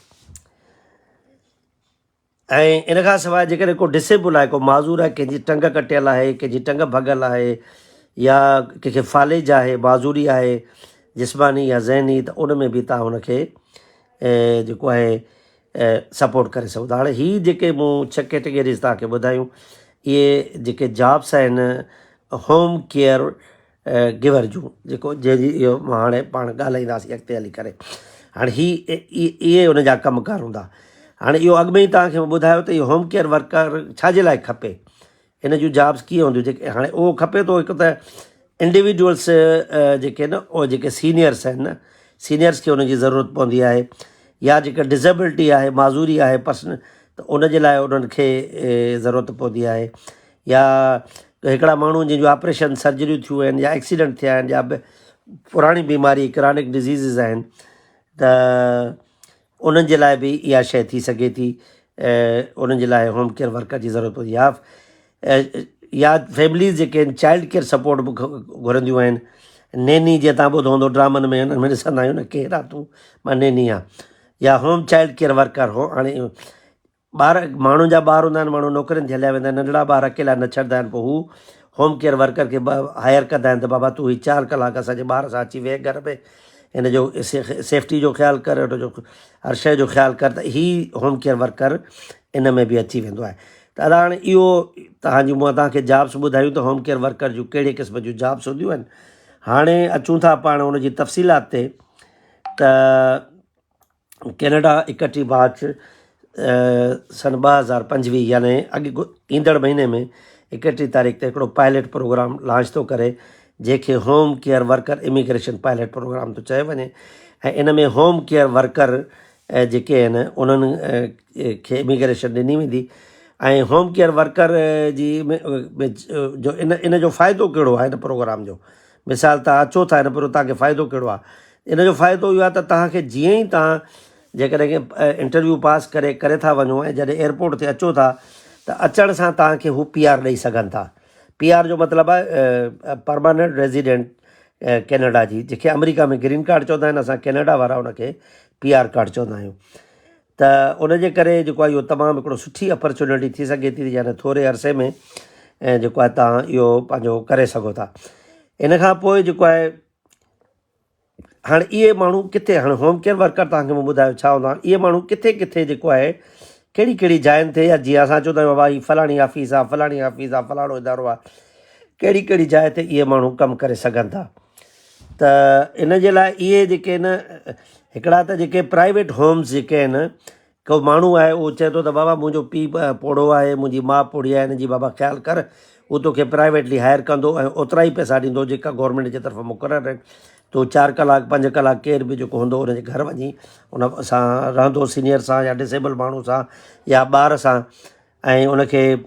A: ऐं इन खां सवाइ जेकॾहिं को डिसेबल आहे, को माज़ूर आहे, कंहिंजी टंग कटियल आहे, कंहिंजी टंग भॻल आहे, या कंहिंखे फालेज आहे, माज़ूरी आहे जिस्मानी या ज़हनी, त उन में बि तव्हां हुनखे जेको आहे सपोर्ट करे सघो था। हाणे हीअ जेके मूं 6 कैटेगरीज़ तव्हांखे ॿुधायूं, इहे जेके जॉब्स आहिनि होम केयर गिवर जूं, जेको जंहिंजी इहो मां हाणे पाण ॻाल्हाईंदासीं अॻिते हली करे। हाणे इहे उन जा कमकार हूंदा। हाणे इहो अॻु में ई तव्हांखे ॿुधायो त इहो होम केयर वर्कर छाजे लाइ खपे, इन जूं जॉब्स कीअं हूंदियूं। जेके हाणे उहो खपे थो, हिकु त इंडिविजुअल्स जेके न उहे जेके सीनियर्स आहिनि न, सीनियर्स खे उनजी ज़रूरत पवंदी आहे, या जेका डिसेबिलिटी आहे, माज़ूरी आहे पर्सन, त उन जे लाइ उन्हनि खे ज़रूरत पवंदी आहे। या हिकिड़ा माण्हू जंहिंजो ऑपरेशन सर्जरियूं थियूं आहिनि, या एक्सीडेंट थिया आहिनि, या पुराणी बीमारी क्रानिक डिज़ीज़िस आहिनि, त उन्हनि जे लाइ बि इहा शइ थी सघे थी। उन्हनि जे लाइ होम केयर वर्कर जी ज़रूरत पवंदी आहे। या फैमिलीज़ जेके आहिनि चाइल्ड केयर सपोर्ट बि घुरंदियूं आहिनि। नेनी जीअं तव्हां ॿुधो हूंदो ड्रामनि में, हुन में ॾिसंदा आहियूं न, केरु आहे तूं, मां नेनी आहियां। या होम चाइल्ड केयर वर्कर हो। हाणे माण्हुनि जा ॿार हूंदा आहिनि, माण्हू नौकरियुनि ते हलिया वेंदा आहिनि, नंढड़ा ॿार अकेला न छॾंदा आहिनि, पोइ हू होम केयर वर्कर खे हायर कंदा आहिनि त बाबा तूं ही 4 कलाक असांजे ॿार सां अची वेह घर में, हिन जो सेफ्टी जो ख़्यालु कर, हुनजो हर शइ जो ख़्यालु कर। त हीअ होम केयर वर्कर इन में बि अची वेंदो आहे। त अदा हाणे इहो तव्हांजी मां तव्हांखे जॉब्स ॿुधायूं त होम केयर वर्कर जूं कहिड़े क़िस्म जूं जॉब्स हूंदियूं आहिनि। हाणे अचूं था पाण हुनजी तफ़सीलात ते। त कैनेडा 31 मार्च सन 2025 यानी अॻु ईंदड़ महीने में 31 तारीख़ ते हिकिड़ो पायलट प्रोग्राम लॉन्च थो करे, जंहिंखे home care worker immigration pilot program थो चयो वञे। ऐं इन में होम केयर वर्कर जेके आहिनि उन्हनि खे इमिग्रेशन ॾिनी वेंदी। ऐं होम केयर वर्कर जी जो इन जो फ़ाइदो कहिड़ो आहे इन प्रोग्राम जो। मिसाल तव्हां अचो था, इन पर तव्हांखे फ़ाइदो कहिड़ो आहे। इन जो फ़ाइदो इहो आहे त तव्हांखे जीअं ई तव्हां जेकॾहिं इंटरव्यू पास करे था वञो, ऐं जॾहिं एयरपोर्ट ते अचो था, त अचण सां तव्हांखे हू PR ॾेई सघनि था। PR जो मतिलबु आहे परमानेंट रेज़िडेंट कैनेडा जी, जंहिंखे अमेरिका में ग्रीन कार्ड चवंदा आहिनि, असां कैनेडा वारा हुनखे PR कार्ड चवंदा आहियूं। त उनजे करे जेको आहे इहो तमामु हिकिड़ो सुठी अपॉर्चुनिटी थी सघे थी, यानी थोरे अरसे में जेको आहे तव्हां इहो पंहिंजो करे सघो था। इन खां पोइ जेको आहे हाणे इहे माण्हू किथे, हाणे होम केयर वर्कर तव्हांखे मूं ॿुधायो छा हूंदो आहे, इहे माण्हू किथे किथे जेको आहे कहिड़ी कहिड़ी जायुनि ते, या जीअं असां चवंदा आहियूं बाबा हीअ फलाणी ऑफ़िस आहे, फलाणी ऑफ़िस आहे, फलाणो इदारो आहे, कहिड़ी कहिड़ी जाइ ते इहे माण्हू कमु करे सघनि था। त इन जे लाइ इहे जेके न हिकिड़ा त जेके प्राइवेट होम्स जेके आहिनि, को माण्हू आहे उहो चए थो त बाबा मुंहिंजो पीउ पोड़ो आहे, मुंहिंजी माउ पोड़ी आहे, हिन जी बाबा ख़्यालु कर, उहो तोखे प्राइवेटली हायर कंदो ऐं ओतिरा ई पैसा ॾींदो जेका गवर्नमेंट जे तरफ़ां मुक़ररु आहिनि। तो 4 कलाक 5 कलाक केर बि जेको हूंदो उनजे घर वञी उन सां रहंदो, सीनियर सां या डिसेबल माण्हू सां या ॿार सां। ऐं उनखे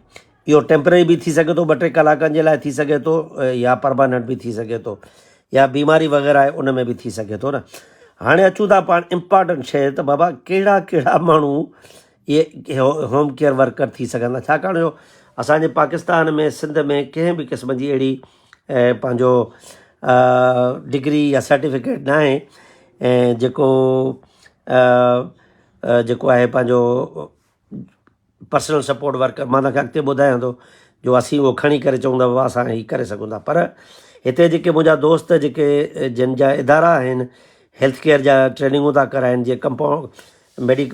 A: इहो टेम्पररी बि थी सघे थो, 2-3 कलाकनि जे लाइ थी सघे थो, या परमानेंट बि थी सघे थो, या बीमारी वग़ैरह आहे उन में बि थी सघे थो न। हाणे अचूं था पाण इम्पॉर्टेंट शइ त बाबा कहिड़ा कहिड़ा माण्हू इहे होम केयर वर्कर थी सघंदा। छाकाणि जो असांजे पाकिस्तान में, सिंध में कंहिं बि क़िस्म जी अहिड़ी पंहिंजो डिग्री या सर्टिफिकेट न आहे जेको आहे पंहिंजो पर्सनल सपोर्ट वर्कर। मां तव्हांखे अॻिते ॿुधायां थो जो असीं उहो खणी करे चऊं था बाबा असां हीअ करे सघूं था। पर हिते जेके मुंहिंजा दोस्त जेके जिन जा इदारा आहिनि हेल्थ केयर जा ट्रेनिंगूं था कराइनि, जीअं कंपाउंड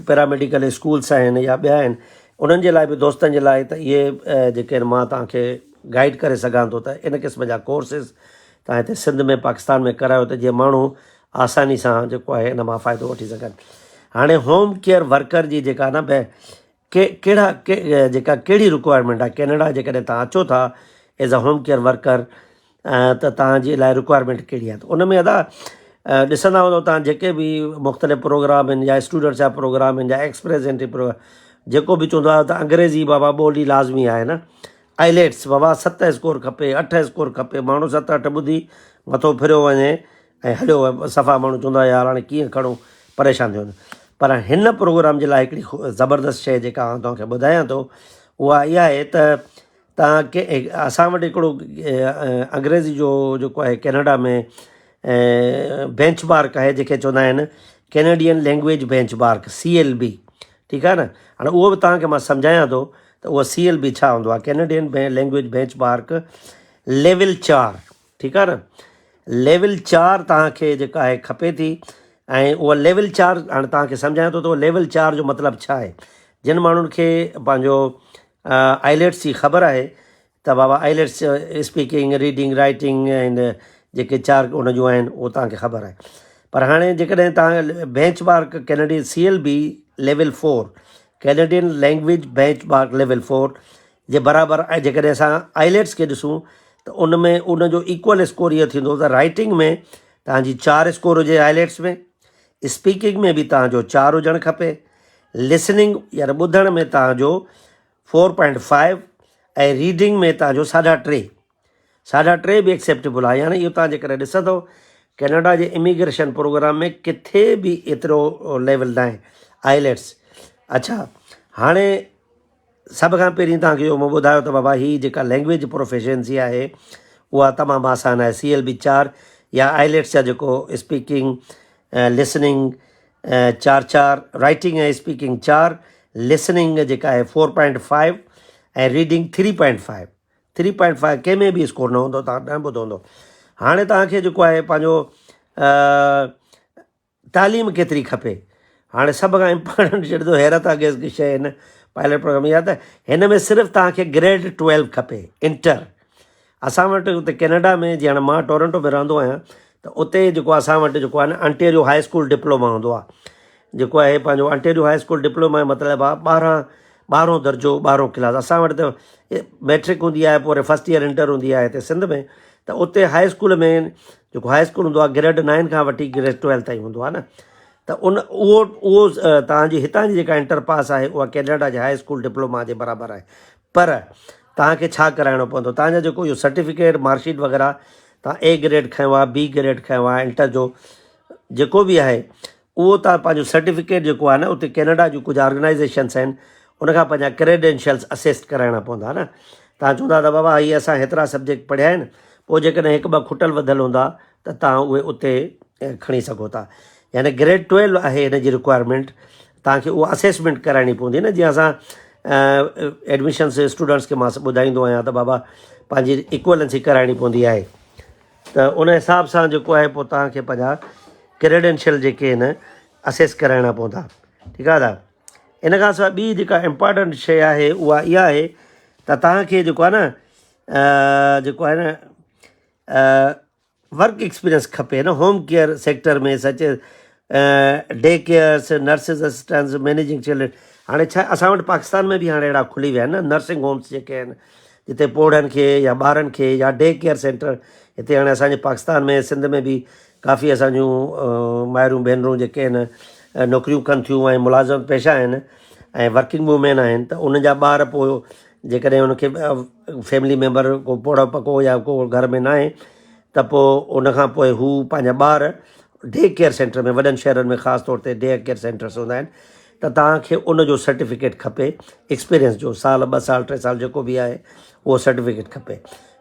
A: पैरामेडिकल स्कूल्स आहिनि या ॿिया आहिनि, उन्हनि जे लाइ बि दोस्तनि जे लाइ त इहे जेके आहिनि मां तव्हांखे गाइड करे सघां थो त इन क़िस्म जा कोर्सिस तव्हां हिते सिंध में पाकिस्तान में करायो त जीअं माण्हू आसानी सां जेको आहे इन मां फ़ाइदो वठी सघनि। हाणे होम केयर वर्कर जी जेका न भई कहिड़ी रिक्वायरमेंट आहे कैनेडा, जेकॾहिं तव्हां अचो था as a home care worker त तव्हांजे लाइ रिक्वायरमेंट कहिड़ी आहे। त उन में अदा ॾिसंदा हूंदो तव्हां जेके बि मुख़्तलिफ़ प्रोग्राम आहिनि, या स्टूडेंट्स जा प्रोग्राम आहिनि, या एक्सप्रेस एंट्री प्रोग्राम, जेको बि चवंदो आहे त अंग्रेज़ी बाबा ॿोली लाज़मी आहे न। आइलेट्स बाबा 7 स्कोर खपे, 8 स्कोर खपे। माण्हू 7-8 ॿुधी मथो फिरियो वञे ऐं हलियो सफ़ा, माण्हू चवंदो आहे यार हाणे कीअं खणूं, परेशान थियो वञे। पर हिन प्रोग्राम जे लाइ हिकिड़ी ज़बरदस्त शइ जेका तव्हांखे ॿुधायां थो उहा इहा आहे त तव्हां के असां वटि हिकिड़ो अंग्रेज़ी जो जेको आहे कैनेडा में बेंच मार्क आहे जंहिंखे चवंदा आहिनि Canadian language bench mark CLB, ठीकु आहे न। हाणे उहो बि तव्हांखे मां सम्झायां थो त उहो CLB छा हूंदो आहे। Canadian language bench mark level 4, ठीकु आहे न। लेवल 4 तव्हांखे जेका आहे खपे थी, ऐं उहा लेवल 4 हाणे तव्हांखे सम्झायां थो त उहो लेवल 4 जो मतिलबु छा आहे। जिन माण्हुनि खे पंहिंजो आईलेट्स जी ख़बर आहे त बाबा आईलेट्स स्पीकिंग, रीडिंग, राइटिंग ऐं जेके 4 उन जूं आहिनि उहो तव्हांखे ख़बर आहे। पर हाणे जेकॾहिं तव्हां bench mark Canadian CLB level 4, Canadian language bench mark level 4 जे बराबरि आहे, जेकॾहिं असां आईलेट्स खे ॾिसूं त उन में उन जो इक्वल स्कोर इहो थींदो त राइटिंग में तव्हांजी 4 स्कोर हुजे आईलेट्स में, स्पीकिंग में बि तव्हांजो 4 हुजणु खपे, लिसनिंग यानी ॿुधण में तव्हांजो 4.5 ऐं रीडिंग में तव्हांजो 3.5 बि एक्सेप्टेबल आहे। यानी इहो तव्हां जेकॾहिं ॾिसंदो कैनेडा जे इमिग्रेशन प्रोग्राम में किथे बि एतिरो लेवल न आहे आईलेट्स। अच्छा, हाणे सभ खां पहिरीं तव्हांखे इहो मां ॿुधायो त बाबा हीअ जेका लैंग्वेज प्रोफिशिएंसी आहे उहा तमामु आसान आहे। CLB 4 या आईलेट्स जा जेको स्पीकिंग, लिसनिंग 4, राइटिंग ऐं स्पीकिंग 4, लिसनिंग जेका आहे 4.5 ऐं रीडिंग 3.5 कंहिं में बि स्कोर न हूंदो, तव्हां न ॿुधो हूंदो। हाणे तव्हांखे जेको आहे पंहिंजो तालीम केतिरी खपे। हाणे सभ खां इम्पोर्टेंट जॾहिं हैरत आहे की शइ हिन पायलट प्रोग्राम इहा त हिन में सिर्फ़ु तव्हांखे ग्रेड 12 खपे, इंटर। असां वटि उते कैनेडा में जीअं हाणे मां टोरंटो में रहंदो आहियां त उते जेको असां वटि जेको आहे न अंटेरियो हाई स्कूल डिप्लोमा हूंदो आहे, जेको आहे पंहिंजो अंटेरियो हाई स्कूल डिप्लोमा जो मतिलबु आहे 12हों दर्जो, 12हों क्लास। असां वटि त मैट्रिक हूंदी आहे, पोइ वरी फस्ट ईयर इंटर हूंदी आहे हिते सिंध में। त उते हाई स्कूल में जेको हाई स्कूल हूंदो आहे ग्रेड 9 खां वठी ग्रेड 12 ताईं हूंदो आहे न। त उहो तव्हांजी हितां जी जेका इंटर पास आहे उहा कैनेडा जे हाई स्कूल डिप्लोमा जे बराबरि आहे। पर तव्हांखे छा कराइणो पवंदो, तव्हांजा जेको इहो सर्टिफिकेट, मार्कशीट वग़ैरह, तव्हां A ग्रेड खयो आहे, B ग्रेड खयो आहे, इंटर जो जेको बि आहे उहो तव्हां पंहिंजो सर्टिफिकेट जेको आहे न उते कैनेडा जूं कुझु ऑर्गेनाइज़ेशन्स आहिनि उनखां पंहिंजा क्रेडेंशियल्स असेस कराइणा पवंदा न। तव्हां चवंदा त बाबा हीअ असां हेतिरा सब्जेक्ट पढ़िया आहिनि, पोइ जेकॾहिं 1-2 खुटल वधल हूंदा त तव्हां उहे उते खणी सघो था। यानी ग्रेड 12 आहे हिन जी रिक्वायरमेंट, तव्हांखे उहा असेसमेंट कराइणी पवंदी न। जीअं असां एडमिशन्स स्टूडेंट्स खे मां ॿुधाईंदो आहियां त बाबा पंहिंजी इक्वलेंसी कराइणी पवंदी आहे, त उन हिसाब सां जेको आहे पोइ तव्हांखे पंहिंजा क्रेडेंशियल जेके आहिनि असेस कराइणा पवंदा, ठीकु आहे दादा। इन खां सवाइ ॿी जेका इम्पॉर्टेंट शइ आहे उहा इहा आहे त तव्हांखे जेको आहे न जेको आहे न वर्क एक्सपीरियंस खपे न। होम केयर सेक्टर में सच day cares, nurses assistants, managing children. हाणे छा असां वटि पाकिस्तान में बि हाणे अहिड़ा खुली विया आहिनि न नर्सिंग होम्स जेके आहिनि, जिते पोड़नि खे या ॿारनि खे या डे केयर सेंटर। हिते हाणे असांजे पाकिस्तान में सिंध में बि काफ़ी असांजूं माइरूं भेनरूं जेके आहिनि नौकरियूं कनि थियूं ऐं मुलाज़िमत पेशा आहिनि ऐं वर्किंग वूमेन आहिनि। त उन जा ॿार पोइ जेकॾहिं उनखे फैमिली मेंबर को पोड़ो पको या को घर में न आहे त पोइ उनखां पोइ हू पंहिंजा ॿार डे केयर सेंटर में, वॾनि शहरनि में ख़ासि तौर ते डे केयर सेंटर्स हूंदा आहिनि, त तव्हांखे उनजो सर्टिफिकेट खपे एक्सपीरियंस जो, 1 2 साल 3 साल जेको बि आहे उहो सर्टिफिकेट खपे।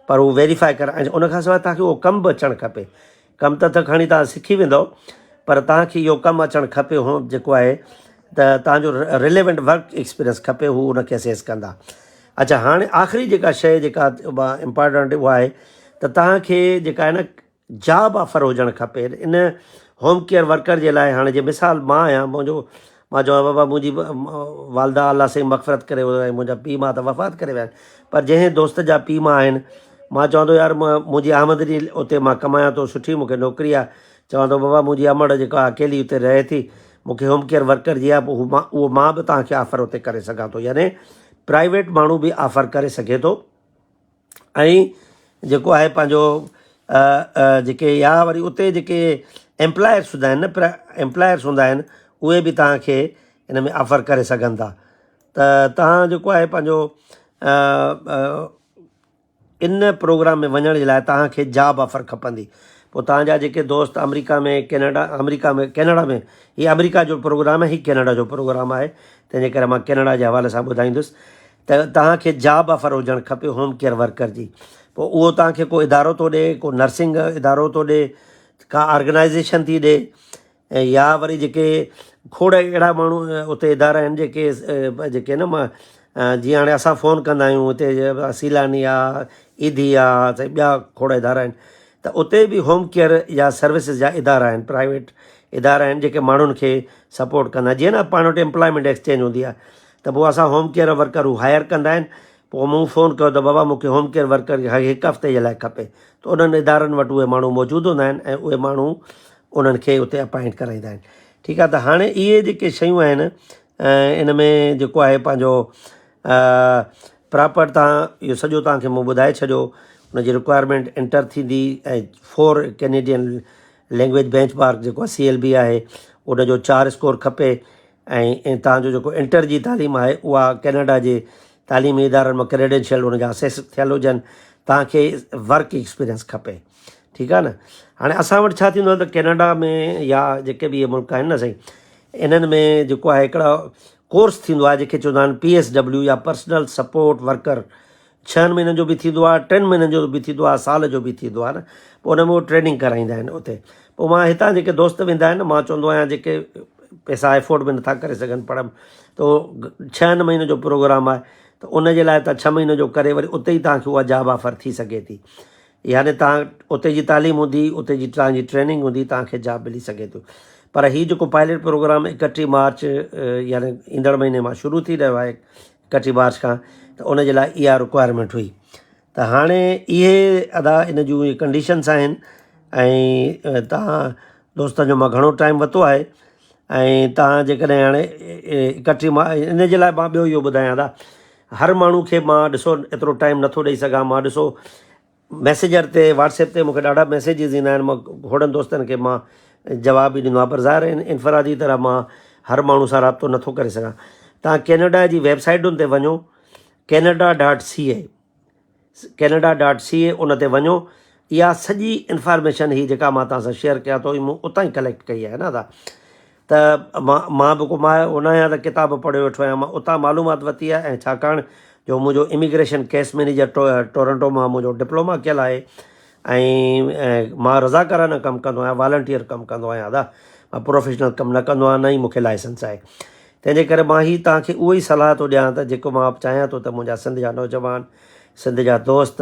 A: पर उहो वेरीफाई कराए, उनखां सवाइ तव्हांखे उहो कमु बि अचणु खपे। कमु त खणी तव्हां सिखी वेंदव, पर तव्हांखे इहो कमु अचणु खपे हो जेको आहे त तव्हांजो रिलेवेंट वर्क एक्सपीरियंस खपे, हू उनखे असेस कंदा। अच्छा, हाणे आख़िरी जेका शइ जेका इम्पॉर्टेंट उहा आहे त तव्हांखे जेका आहे न जॉब ऑफर हुजणु खपे इन होम केयर वर्कर जे लाइ। हाणे जे मिसाल मां आहियां, मां चवां बाबा मुंहिंजी वालदा अलाह साईं मग़फ़िरत करे ऐं मुंहिंजा पीउ मां त वफ़ात करे विया आहिनि, पर जंहिं दोस्त जा पीउ मां आहिनि, मां चवंदो यार मुंहिंजी आमदनी उते मां कमायां थो, सुठी मूंखे नौकिरी आहे, चवंदो बाबा मुंहिंजी अमड़ जेका अकेली उते रहे थी, मूंखे होम केयर वर्कर जी आहे, पोइ उहो मां बि तव्हांखे ऑफर उते करे सघां थो। यानी प्राइवेट माण्हू बि ऑफर करे सघे थो। ऐं जेको आहे पंहिंजो जेके या वरी उते जेके एम्प्लॉयर्स हूंदा आहिनि न, एम्प्लॉयर्स हूंदा आहिनि, उहे बि तव्हांखे इन में ऑफर करे सघनि था। त तव्हां जेको आहे पंहिंजो इन प्रोग्राम में वञण जे लाइ तव्हांखे जॉब ऑफर खपंदी। पोइ तव्हांजा जेके दोस्त अमेरिका में, कैनेडा में, हीअ अमेरिका जो प्रोग्राम आहे, हीअ कैनेडा जो प्रोग्राम आहे, तंहिंजे करे मां कैनेडा जे हवाले सां ॿुधाईंदुसि। त तव्हांखे जॉब ऑफर हुजणु खपे होम केयर वर्कर जी। पोइ उहो तव्हांखे को इदारो थो ॾिए, को नर्सिंग इदारो थो ॾिए, का ऑर्गेनाइज़ेशन थी ॾिए, ऐं या वरी जेके खोड़ अहिड़ा माण्हू उते इदारा आहिनि जेके न मां जीअं हाणे असां फ़ोन कंदा आहियूं हुते सीलानी आहे, ईदी आहे, त ॿिया खोड़ इदारा आहिनि, त उते बि होम केयर या सर्विसिस जा इदारा आहिनि, प्राइवेट इदारा आहिनि जेके माण्हुनि खे सपोर्ट कंदा। जीअं न पाण वटि एम्प्लॉयमेंट एक्सचेंज हूंदी आहे, त पोइ असां होम केयर वर्कर हू हायर कंदा आहिनि। पोइ मूं फ़ोन कयो त बाबा मूंखे होम केयर वर्कर हिकु हफ़्ते जे लाइ खपे, त उन्हनि इदारनि वटि उहे माण्हू मौजूदु हूंदा आहिनि ऐं उहे माण्हू उन्हनि खे उते अपॉइंट कराईंदा आहिनि। ठीकु आहे, त हाणे इहे जेके शयूं आहिनि इन में जेको आहे पंहिंजो प्रॉपर तव्हां इहो सॼो तव्हांखे मूं ॿुधाए छॾियो, हुनजी रिक्वायरमेंट इंटर थींदी ऐं 4 कैनेडियन लैंग्वेज बेंचमार्क जेको आहे CLB आहे उनजो 4 स्कोर खपे, ऐं तव्हांजो जेको इंटर जी तालीम आहे उहा कैनेडा जे तालीमी इदारनि मां क्रेडेंशियल उनजा असेस थियल हुजनि, तव्हांखे वर्क एक्सपीरियंस खपे। ठीकु आहे न। हाणे असां वटि छा थींदो आहे त कैनेडा में या जेके बि इहे मुल्क आहिनि न साईं, इन्हनि में जेको आहे हिकिड़ा कोर्स थींदो आहे जेके चवंदा आहिनि PSW या पर्सनल सपोर्ट वर्कर। 6 महीननि जो बि थींदो आहे, 3 महीननि जो बि थींदो आहे, साल जो बि थींदो आहे न। पोइ उन में उहे ट्रेनिंग कराईंदा आहिनि उते। पोइ मां हितां जेके दोस्त वेंदा आहिनि मां चवंदो आहियां जेके पैसा एफोर्ड बि नथा करे सघनि पढ़नि, त 6 महीने जो प्रोग्राम आहे, त उनजे लाइ तव्हां 6 महीने जो करे वरी उते ई तव्हांखे उहा जॉब ऑफर थी सघे थी। यानी तव्हां उते जी तालीम हूंदी, उते जी तव्हांजी ट्रेनिंग हूंदी, तव्हांखे जॉब मिली सघे थो। पर हीउ जेको पायलट प्रोग्राम 31 मार्च यानी ईंदड़ महीने मां शुरू थी रहियो आहे, 31 मार्च खां, त उनजे लाइ इहा रिक्वायरमेंट हुई। त हाणे इहे अदा इन जूं इहे कंडीशन्स आहिनि। ऐं तव्हां दोस्तनि जो मां घणो टाइम वरितो आहे, ऐं तव्हां जेकॾहिं हाणे 31 मार्च इन जे लाइ मां ॿियो इहो ॿुधायां था, हर माण्हू खे मां ॾिसो एतिरो टाइम नथो ॾेई सघां। मां ॾिसो मैसेंजर ते व्हाट्सएप ते मूंखे ॾाढा मैसेजिस ईंदा आहिनि, मां खोड़नि दोस्तनि खे मां जवाब बि ॾींदो आहे, पर ज़ाहिर इनफरादी तरह मां हर माण्हू सां राब्तो नथो करे सघां। तव्हां कैनेडा जी वेबसाइटुनि ते वञो, Canada.ca, Canada.ca उन ते वञो। इहा सॼी इंफॉर्मेशन ही जेका मां तव्हां सां शेयर कयां थो, मूं उतां ई कलेक्ट कई आहे न। त मां बि मां उनजा त किताब पढ़े वेठो आहियां, मां उतां मालूमात वरिती आहे। ऐं छाकाणि जो मुंहिंजो इमिग्रेशन केस मैनेजर टोरंटो मां मुंहिंजो डिप्लोमा कयल आहे, ऐं मां रज़ाकाराना कमु कंदो आहियां, वॉलंटियर कमु कंदो आहियां दादा, मां प्रोफेशनल कमु न कंदो आहियां, न ई मूंखे लाइसेंस आहे। तंहिंजे करे मां ही तव्हांखे उहो ई सलाह थो ॾियां त जेको मां चाहियां थो त मुंहिंजा सिंध जा नौजवान, सिंध जा दोस्त,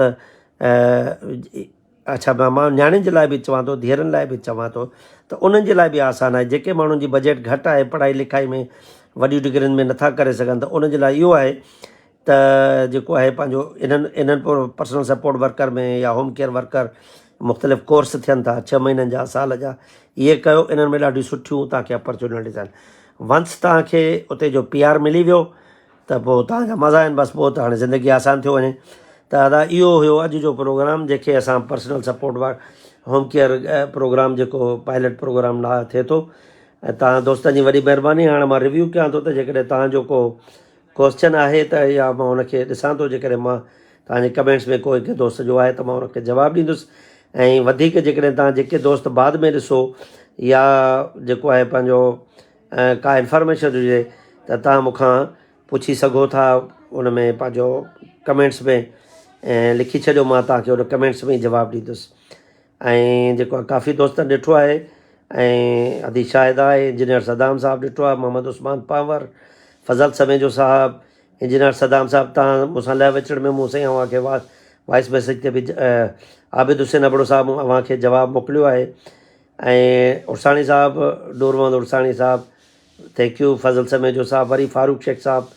A: अच्छा मां न्याणियुनि जे लाइ बि चवां थो, धीअरुनि लाइ बि चवां थो, त उन्हनि जे लाइ बि आसान आहे। जेके माण्हुनि जी बजट घटि आहे, पढ़ाई लिखाई में वॾियूं डिग्रियुनि में नथा करे सघनि, त उन्हनि जे लाइ इहो आहे त जेको आहे पंहिंजो इन्हनि पर्सनल सपोर्ट वर्कर में या होम केयर वर्कर मुख़्तलिफ़ कोर्स थियनि था 6 महीननि जा, साल जा, इहे कयो। इन्हनि में ॾाढियूं सुठियूं तव्हांखे अपॉर्चुनिटीज़ आहिनि। वंस तव्हांखे उते जो PR मिली वियो त पोइ तव्हांजा मज़ा आहिनि, बसि पोइ त हाणे ज़िंदगी आसान थियो वञे। त दादा इहो हुयो अॼु जो प्रोग्राम, जेके असां personal support home care program जेको पायलट प्रोग्राम थिए थो। ऐं तव्हां दोस्तनि जी वॾी महिरबानी। हाणे मां रिव्यू कयां थो त जेकॾहिं तव्हांजो को क्वेश्चन आहे त या मां हुनखे ॾिसां थो, जेकॾहिं मां तव्हांजे कमेंट्स में कोई दोस्त जो आहे त मां हुनखे जवाबु ॾींदुसि। ऐं वधीक जेकॾहिं तव्हां जेके दोस्त बाद में ॾिसो या जेको आहे पंहिंजो का इंफॉर्मेशन हुजे त तव्हां मूंखां पुछी सघो था, उन में पंहिंजो कमेंट्स में लिखी छॾियो, मां तव्हांखे उन कमेंट्स में ई जवाबु ॾींदुसि। ऐं जेको आहे काफ़ी दोस्तनि ॾिठो आहे, ऐं अदी शाहिदा आहे, इंजीनियर सदाम साहबु ॾिठो आहे, मोहम्मद उस्मान पावर, फज़ल समेजो साहबु, इंजीनियर सदाम साहबु, तव्हां मूंसां लाइ विचड़ में मूं साईं अव्हांखे वॉइस मैसेज ते बि आबिद हुसैन अबड़ो साहबु अव्हांखे जवाबु मोकिलियो आहे। ऐं उरसाणी साहबु, डोरमंद उरसाणी साहबु, थैंक यू। फज़ल समेजो साहबु, वरी फारूक शेख साहबु,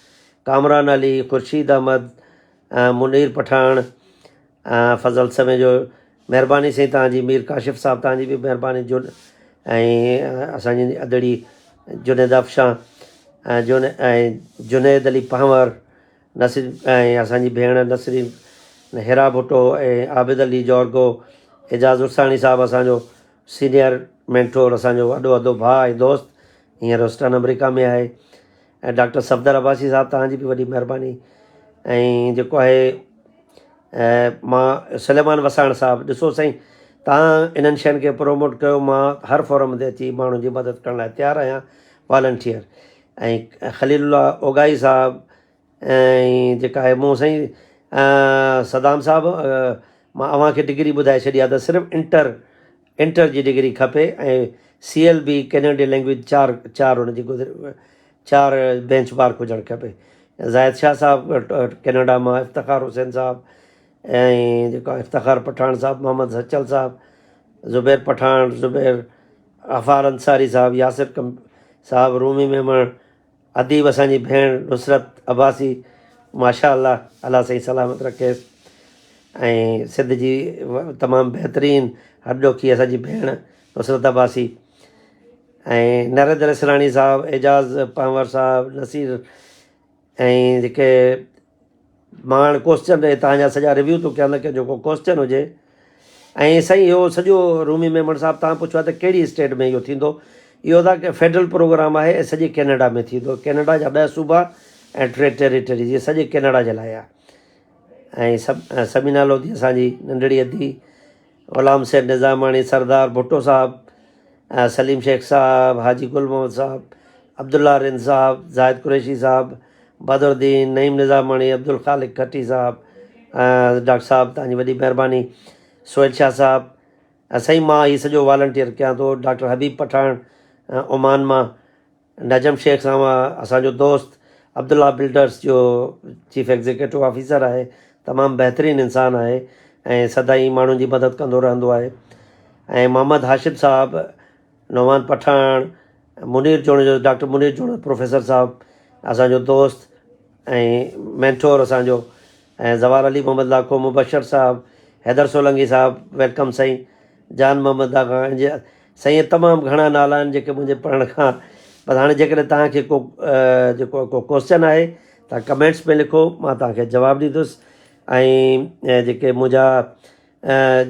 A: कामरान अली, खुर्शीद अहमद, मुनीर पठान, फज़ल समेजो, महिरबानी साईं तव्हांजी। मीर काशिफ़ साहबु, तव्हांजी बि महिरबानी। ऐं असांजी अदड़ी जुनेद अफ़शां, ऐं जुनेद अली पांवर, नसीर, ऐं असांजी भेण नसरीन हेरा भुट्टो, ऐं आबिद अली जॉर्गो, एजाज़ उरसाणी साहबु असांजो सीनियर मेंटोर, असांजो वॾो भाउ ऐं दोस्त, हींअर होस्टन अमेरिका में आहे। ऐं डॉक्टर सफ़दर अब्बासी साहबु, तव्हांजी बि वॾी महिरबानी। ऐं जेको आहे मां सलेमान वसाण साहबु, ॾिसो साईं तव्हां इन्हनि शयुनि खे प्रोमोट कयो, मां हर फोरम ते अची माण्हुनि जी मदद करण लाइ तयारु आहियां, वॉलंटियर। ऐं ख़लीलुल्लाह ओगाई साहबु, ऐं जेका आहे मूं साईं सदाम साहिबु मां अव्हांखे डिग्री ॿुधाए छॾी आहे त सिर्फ़ु इंटर जी डिग्री खपे ऐं CLB कैनेडियन लैंग्वेज चार हुनजी चार बेंच मार्क हुजणु खपे। ज़ाहिद शाह साहिबु कैनेडा मां, इफ्तिखार हुसैन साहिबु ऐं जेको आहे इफ्तिखार पठान साहिबु, मोहम्मद सचल साहिबु, ज़ुबैर पठान, ज़ुबैर अफ़ार अंसारी साहिबु, यासिर साहिबु, रूमी मेमण, अदीब असांजी भेण नुसरत अब्बासी, माशा अल्लाह साईं सलामत रखेसि। ऐं सिंध जी तमामु बहितरीनु हॾोखी असांजी भेण नुसरत अब्बासी ऐं नरेंद्र इसराणी साहिबु, एजाज़ पंवर साहिबु, नसीर ऐं जेके मां हाणे क्वेश्चन तव्हांजा सॼा रिव्यू थो कयां न की जेको क्वेश्चन हुजे। ऐं साईं इहो सॼो रूमी मेमण साहिबु तव्हां पुछो आहे त कहिड़ी स्टेट में इहो थींदो, इहो त फेडरल प्रोग्राम आहे ऐं सॼे कैनेडा में थींदो। कैनेडा जा 10 सूबा ऐं 3 टेरिटरीज़, इहे सॼे कैनेडा जे लाइ आहे। ऐं समीना लोधी असांजी नंढड़ी अधी, ग़ुलाम सैद निज़ामाणी, सरदार भुट्टो साहिबु, सलीम शेख साहिबु, हाजी गुल मोहम्मद साहिबु, अब्दुल्ला रिंद साहिबु, ज़ाहिद कुरैशी साहिबु, बदरुद्दीन, नईम निज़ामाणी, अब्दुल ख़ालिक खट्टी साहिबु, डॉक्टर साहिबु तव्हांजी वॾी महिरबानी, सोहेल शाह साहिबु। साईं मां हीउ सॼो वॉलंटियर कयां थो। डॉक्टर हबीब पठान ओमान मां, नजम शेख साहिबु असांजो दोस्त, अब्दुल्ला बिल्डर्स जो चीफ एग्ज़ीक्यूटिव ऑफिसर आहे, तमामु बहितरीनु इंसानु आहे ऐं सदाईं माण्हुनि जी मदद कंदो रहंदो आहे। ऐं मोहम्मद हाशिद साहिबु, नौमान पठान, मुनीर जोड़ जो डॉक्टर मुनीर जोड़ प्रोफेसर साहिबु असांजो दोस्त ऐं मैंटोर असांजो, ऐं ज़वार अली मोहम्मद लाखो, मुबशर साहिबु, हैदर सोलंगी साहिबु, वेलकम साईं, जान मोहम्मद खां, साईं तमामु घणा नाला आहिनि जेके मुंहिंजे पढ़ण खां। पर हाणे जेकॾहिं तव्हांखे को क्वेश्चन आहे तव्हां कमेंट्स में लिखो, मां तव्हांखे जवाबु ॾींदुसि। ऐं जेके मुंहिंजा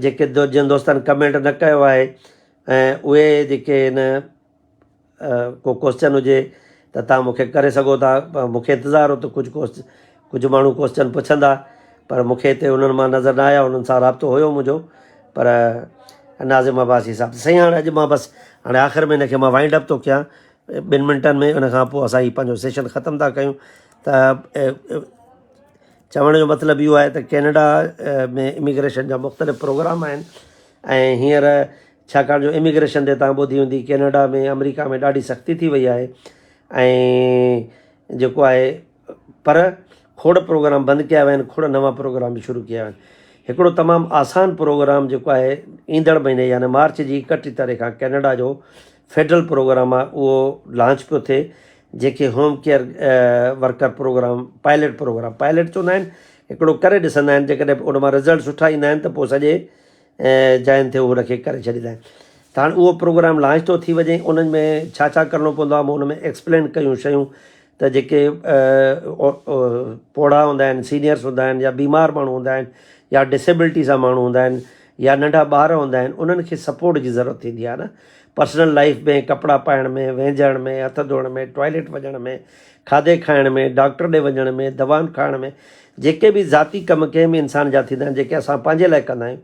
A: जेके जिन दोस्तनि कमेंट न कयो आहे ऐं उहे जेके न को क्वेश्चन हुजे त तव्हां मूंखे करे सघो था। मूंखे इंतज़ारु हो त कुझु माण्हू क्वेश्चन पुछंदा, पर मूंखे हिते उन्हनि मां नज़र न आया, उन्हनि सां राब्तो हुयो मुंहिंजो। पर नाज़िम अब्बासी साहिबु, साईं हाणे अॼु मां बसि हाणे आख़िर में हिनखे मां वाइंड अप थो कयां 2 मिंटनि में, उन खां पोइ असां हीउ पंहिंजो सेशन ख़तमु था कयूं। त चवण जो मतिलबु इहो आहे त कैनेडा में इमिग्रेशन जा मुख़्तलिफ़ प्रोग्राम आहिनि ऐं हींअर छाकाणि जो इमिग्रेशन ते तव्हां ॿुधी हूंदी कैनेडा में, अमेरिका में ॾाढी सख़्ती थी वई आहे ऐं जेको आहे, पर खोड़ प्रोग्राम बंदि कया विया आहिनि, खोड़ नवां प्रोग्राम बि शुरू कया आहिनि। हिकिड़ो तमामु आसान प्रोग्राम जेको आहे ईंदड़ महीने यानी मार्च जी 31 तारीख़ खां कैनेडा जो फेडरल प्रोग्राम आहे, उहो लॉन्च पियो थिए, जेके home care worker programme, pilot चवंदा आहिनि। हिकिड़ो करे ॾिसंदा आहिनि, जेकॾहिं उन मां रिज़ल्ट सुठा ईंदा आहिनि त पोइ सॼे जाइनि ते हुनखे करे छॾींदा आहिनि। त हाणे उहो प्रोग्राम लॉन्च थो थी वञे। उन्हनि में छा छा करिणो पवंदो आहे, मां उन में एक्सप्लेन कयूं शयूं त जेके पोड़ा हूंदा आहिनि, सीनियर्स हूंदा आहिनि, या बीमार माण्हू हूंदा आहिनि, या डिसेबिलिटी सां माण्हू हूंदा आहिनि, या नंढा ॿार हूंदा आहिनि, उन्हनि खे सपोर्ट जी ज़रूरत थींदी आहे न, पर्सनल लाइफ में, कपिड़ा पाइण में, वेझण में, हथ धोइण में, टॉयलेट वञण में, खाधे खाइण में, डॉक्टर ॾे वञण में, दवाऊं खाइण में, जेके बि ज़ाती कम कंहिं बि इंसान जा थींदा आहिनि, जेके असां पंहिंजे लाइ कंदा आहियूं,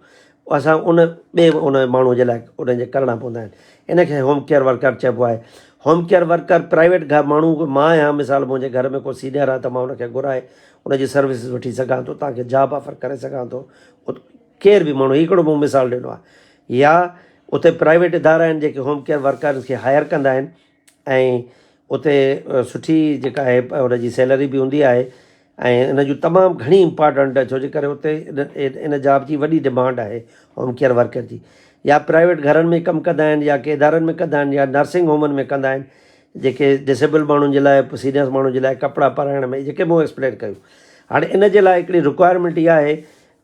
A: असां उन माण्हू जे लाइ उनजे करणा पवंदा आहिनि। इनखे होम केयर वर्कर चइबो आहे। होम केयर वर्कर प्राइवेट माण्हू, मां आहियां मिसाल, मुंहिंजे घर में को सीनियर आहे त मां उनखे घुराए उनजी सर्विसिस वठी सघां थो, तव्हांखे जॉब ऑफर करे सघां थो। केर बि माण्हू, हिकिड़ो मूं मिसाल ॾिनो आहे। या उते प्राइवेट इदारा आहिनि जेके होम केयर वर्कर्स खे हायर कंदा आहिनि ऐं उते सुठी जेका आहे उनजी सैलरी बि हूंदी आहे ऐं इन जूं तमामु घणी इम्पॉर्टेंट आहे, छो जे करे उते इन जॉब जी वॾी डिमांड आहे होम केयर वर्कर जी। या प्राइवेट घरनि में कमु कंदा आहिनि, या के इदारनि में कंदा आहिनि, या नर्सिंग होमनि में कंदा आहिनि, जेके डिसेबल माण्हुनि जे लाइ, सीनियर माण्हुनि जे लाइ कपिड़ा पाराइण में, जेके मूं एक्सप्लेन कयूं। हाणे इन जे लाइ हिकिड़ी रिक्वायरमेंट इहा आहे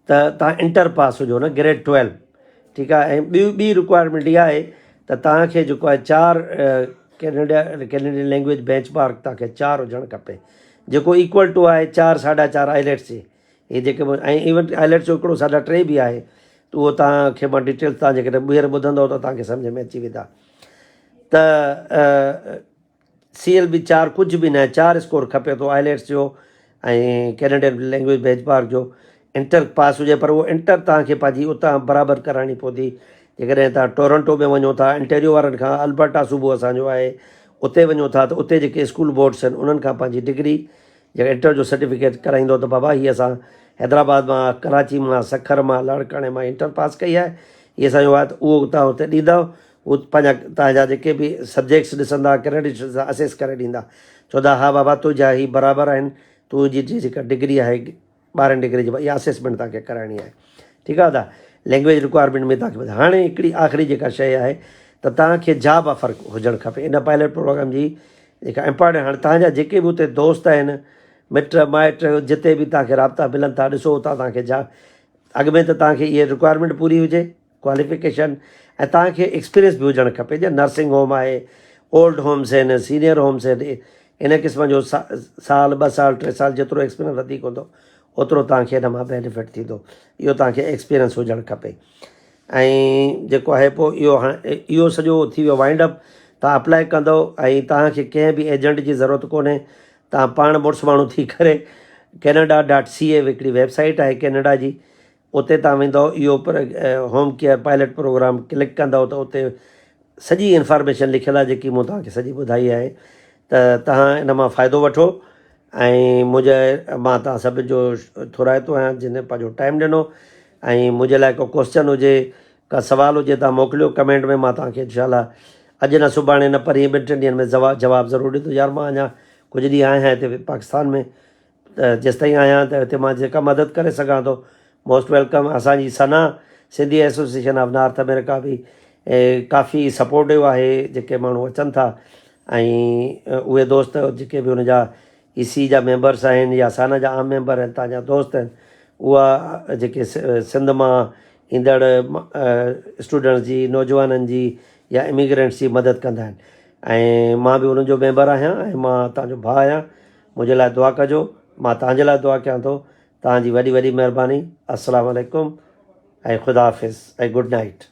A: त तव्हां इंटर पास हुजो न, ग्रेड 12, ठीकु आहे। ऐं ॿी रिक्वायरमेंट इहा आहे त तव्हांखे जेको आहे 4 कैनेडियन लैंग्वेज बेंच मार्क तव्हांखे 4 हुजणु खपे, जेको इक्वल टू आहे 4 4.5 आइलेट्स जे। इहे जेके ऐं इवन आइलेट्स जो हिकिड़ो 3.5 बि आहे, त उहो तव्हांखे मां डिटेल्स तव्हां जेकॾहिं ॿीहर ॿुधंदव त तव्हांखे सम्झ में अची वेंदा। त CLB 4 कुझु बि न आहे, 4 स्कोर खपे थो आइलेट्स जो ऐं कैनेडियन लैंग्वेज बेंच मार्क जो। इंटर पास हुजे, पर उहो इंटर तव्हांखे पंहिंजी उतां बराबरि कराइणी पवंदी। जेकॾहिं तव्हां टोरंटो में वञो था, इंटेरियो वारनि खां, अल्बर्टा सूबो असांजो आहे, उते वञो था त उते जेके स्कूल बोर्ड्स आहिनि उन्हनि खां पंहिंजी डिग्री जेका इंटर जो सर्टिफिकेट कराईंदो त बाबा हीअ असां हैदराबाद मां, कराची मां, सखर मां, लाड़काणे मां इंटर पास कई आहे, इहे असांजो आहे, त उहो तव्हां हुते ॾींदव। उहो पंहिंजा तव्हांजा जेके बि सब्जेक्ट्स ॾिसंदा, क्रेडिट्स ॾिसंदा, असेस करे ॾींदा, चवंदा हा बाबा तुंहिंजा ही बराबरि आहिनि, तुंहिंजी जेका डिग्री आहे 12 डिग्री जी, इहा असेसमेंट तव्हांखे कराइणी आहे। ठीकु आहे दादा। लैंग्वेज रिक्वायरमेंट में तव्हांखे हाणे हिकिड़ी आख़िरी जेका शइ आहे त तव्हांखे जॉब ऑफर हुजणु खपे। इन पायलट प्रोग्राम जी जेका इम्पॉर्टेंट, हाणे तव्हांजा जेके बि उते दोस्त आहिनि, मिट माइट, जिते बि तव्हांखे राब्ता मिलनि था, ॾिसो उतां तव्हांखे अॻु में त तव्हांखे इहे रिक्वायरमेंट पूरी हुजे, क्वालिफिकेशन, ऐं तव्हांखे एक्सपीरियंस बि हुजणु खपे। जीअं नर्सिंग होम आहे, ओल्ड होम्स आहिनि, सीनियर होम्स आहिनि, इन क़िस्म जो साल 2 साल 3 साल जेतिरो एक्सपीरियंस वधीक हूंदो ओतिरो तव्हांखे हिन मां बेनिफिट थींदो। इहो तव्हांखे एक्सपीरियंस हुजणु खपे। ऐं जेको आहे पोइ इहो हाणे इहो सॼो थी वियो वाइंड अप। तव्हां अप्लाई कंदव ऐं तव्हांखे कंहिं बि एजेंट जी ज़रूरत कोन्हे। तव्हां पाण मुड़ुसु माण्हू थी करे Canada.ca हिकिड़ी वेबसाइट आहे कैनेडा जी, उते तव्हां वेंदव, इहो home care pilot program click कंदव त उते सॼी इंफॉर्मेशन लिखियलु आहे जेकी मूं तव्हांखे सॼी ॿुधाई आहे। त तव्हां इन मां फ़ाइदो वठो। ऐं मां तव्हां सभिनि जो थोराइतो आहियां जिन पंहिंजो टाइम ॾिनो। ऐं मुंहिंजे लाइ को क्वेश्चन हुजे, का सुवाल हुजे, तव्हां मोकिलियो कमेंट में। मां तव्हांखे इनशाला अॼु न सुभाणे न पर 2-3 ॾींहंनि में जवाबु ज़रूरु ॾींदो। यार मां अञा कुझु ॾींहं आहियां हिते पाकिस्तान में, त जेसिताईं आहियां त हिते मां जेका मदद करे सघां थो, मोस्ट वेलकम। असांजी सना Sindhi association of north America बि काफ़ी सपोर्टिव आहे। जेके माण्हू अचनि था ऐं उहे दोस्त जेके बि हुनजा EC जा मेंबर्स आहिनि या साना जा आम मेंबर आहिनि, तव्हांजा दोस्त आहिनि, उहा जेके सिंध मां ईंदड़ स्टूडेंट्स जी, नौजवाननि जी या इमिग्रेंट्स जी मदद कंदा आहिनि। ऐं मां बि उन्हनि जो मेंबर आहियां ऐं मां तव्हांजो भाउ आहियां। मुंहिंजे लाइ दुआ कजो, मां तव्हांजे लाइ दुआ कयां थो। तव्हांजी वॾी वॾी महिरबानी। अस्सलाम वालेकुम ऐं ख़ुदा हाफ़िज़ ऐं गुड नाइट।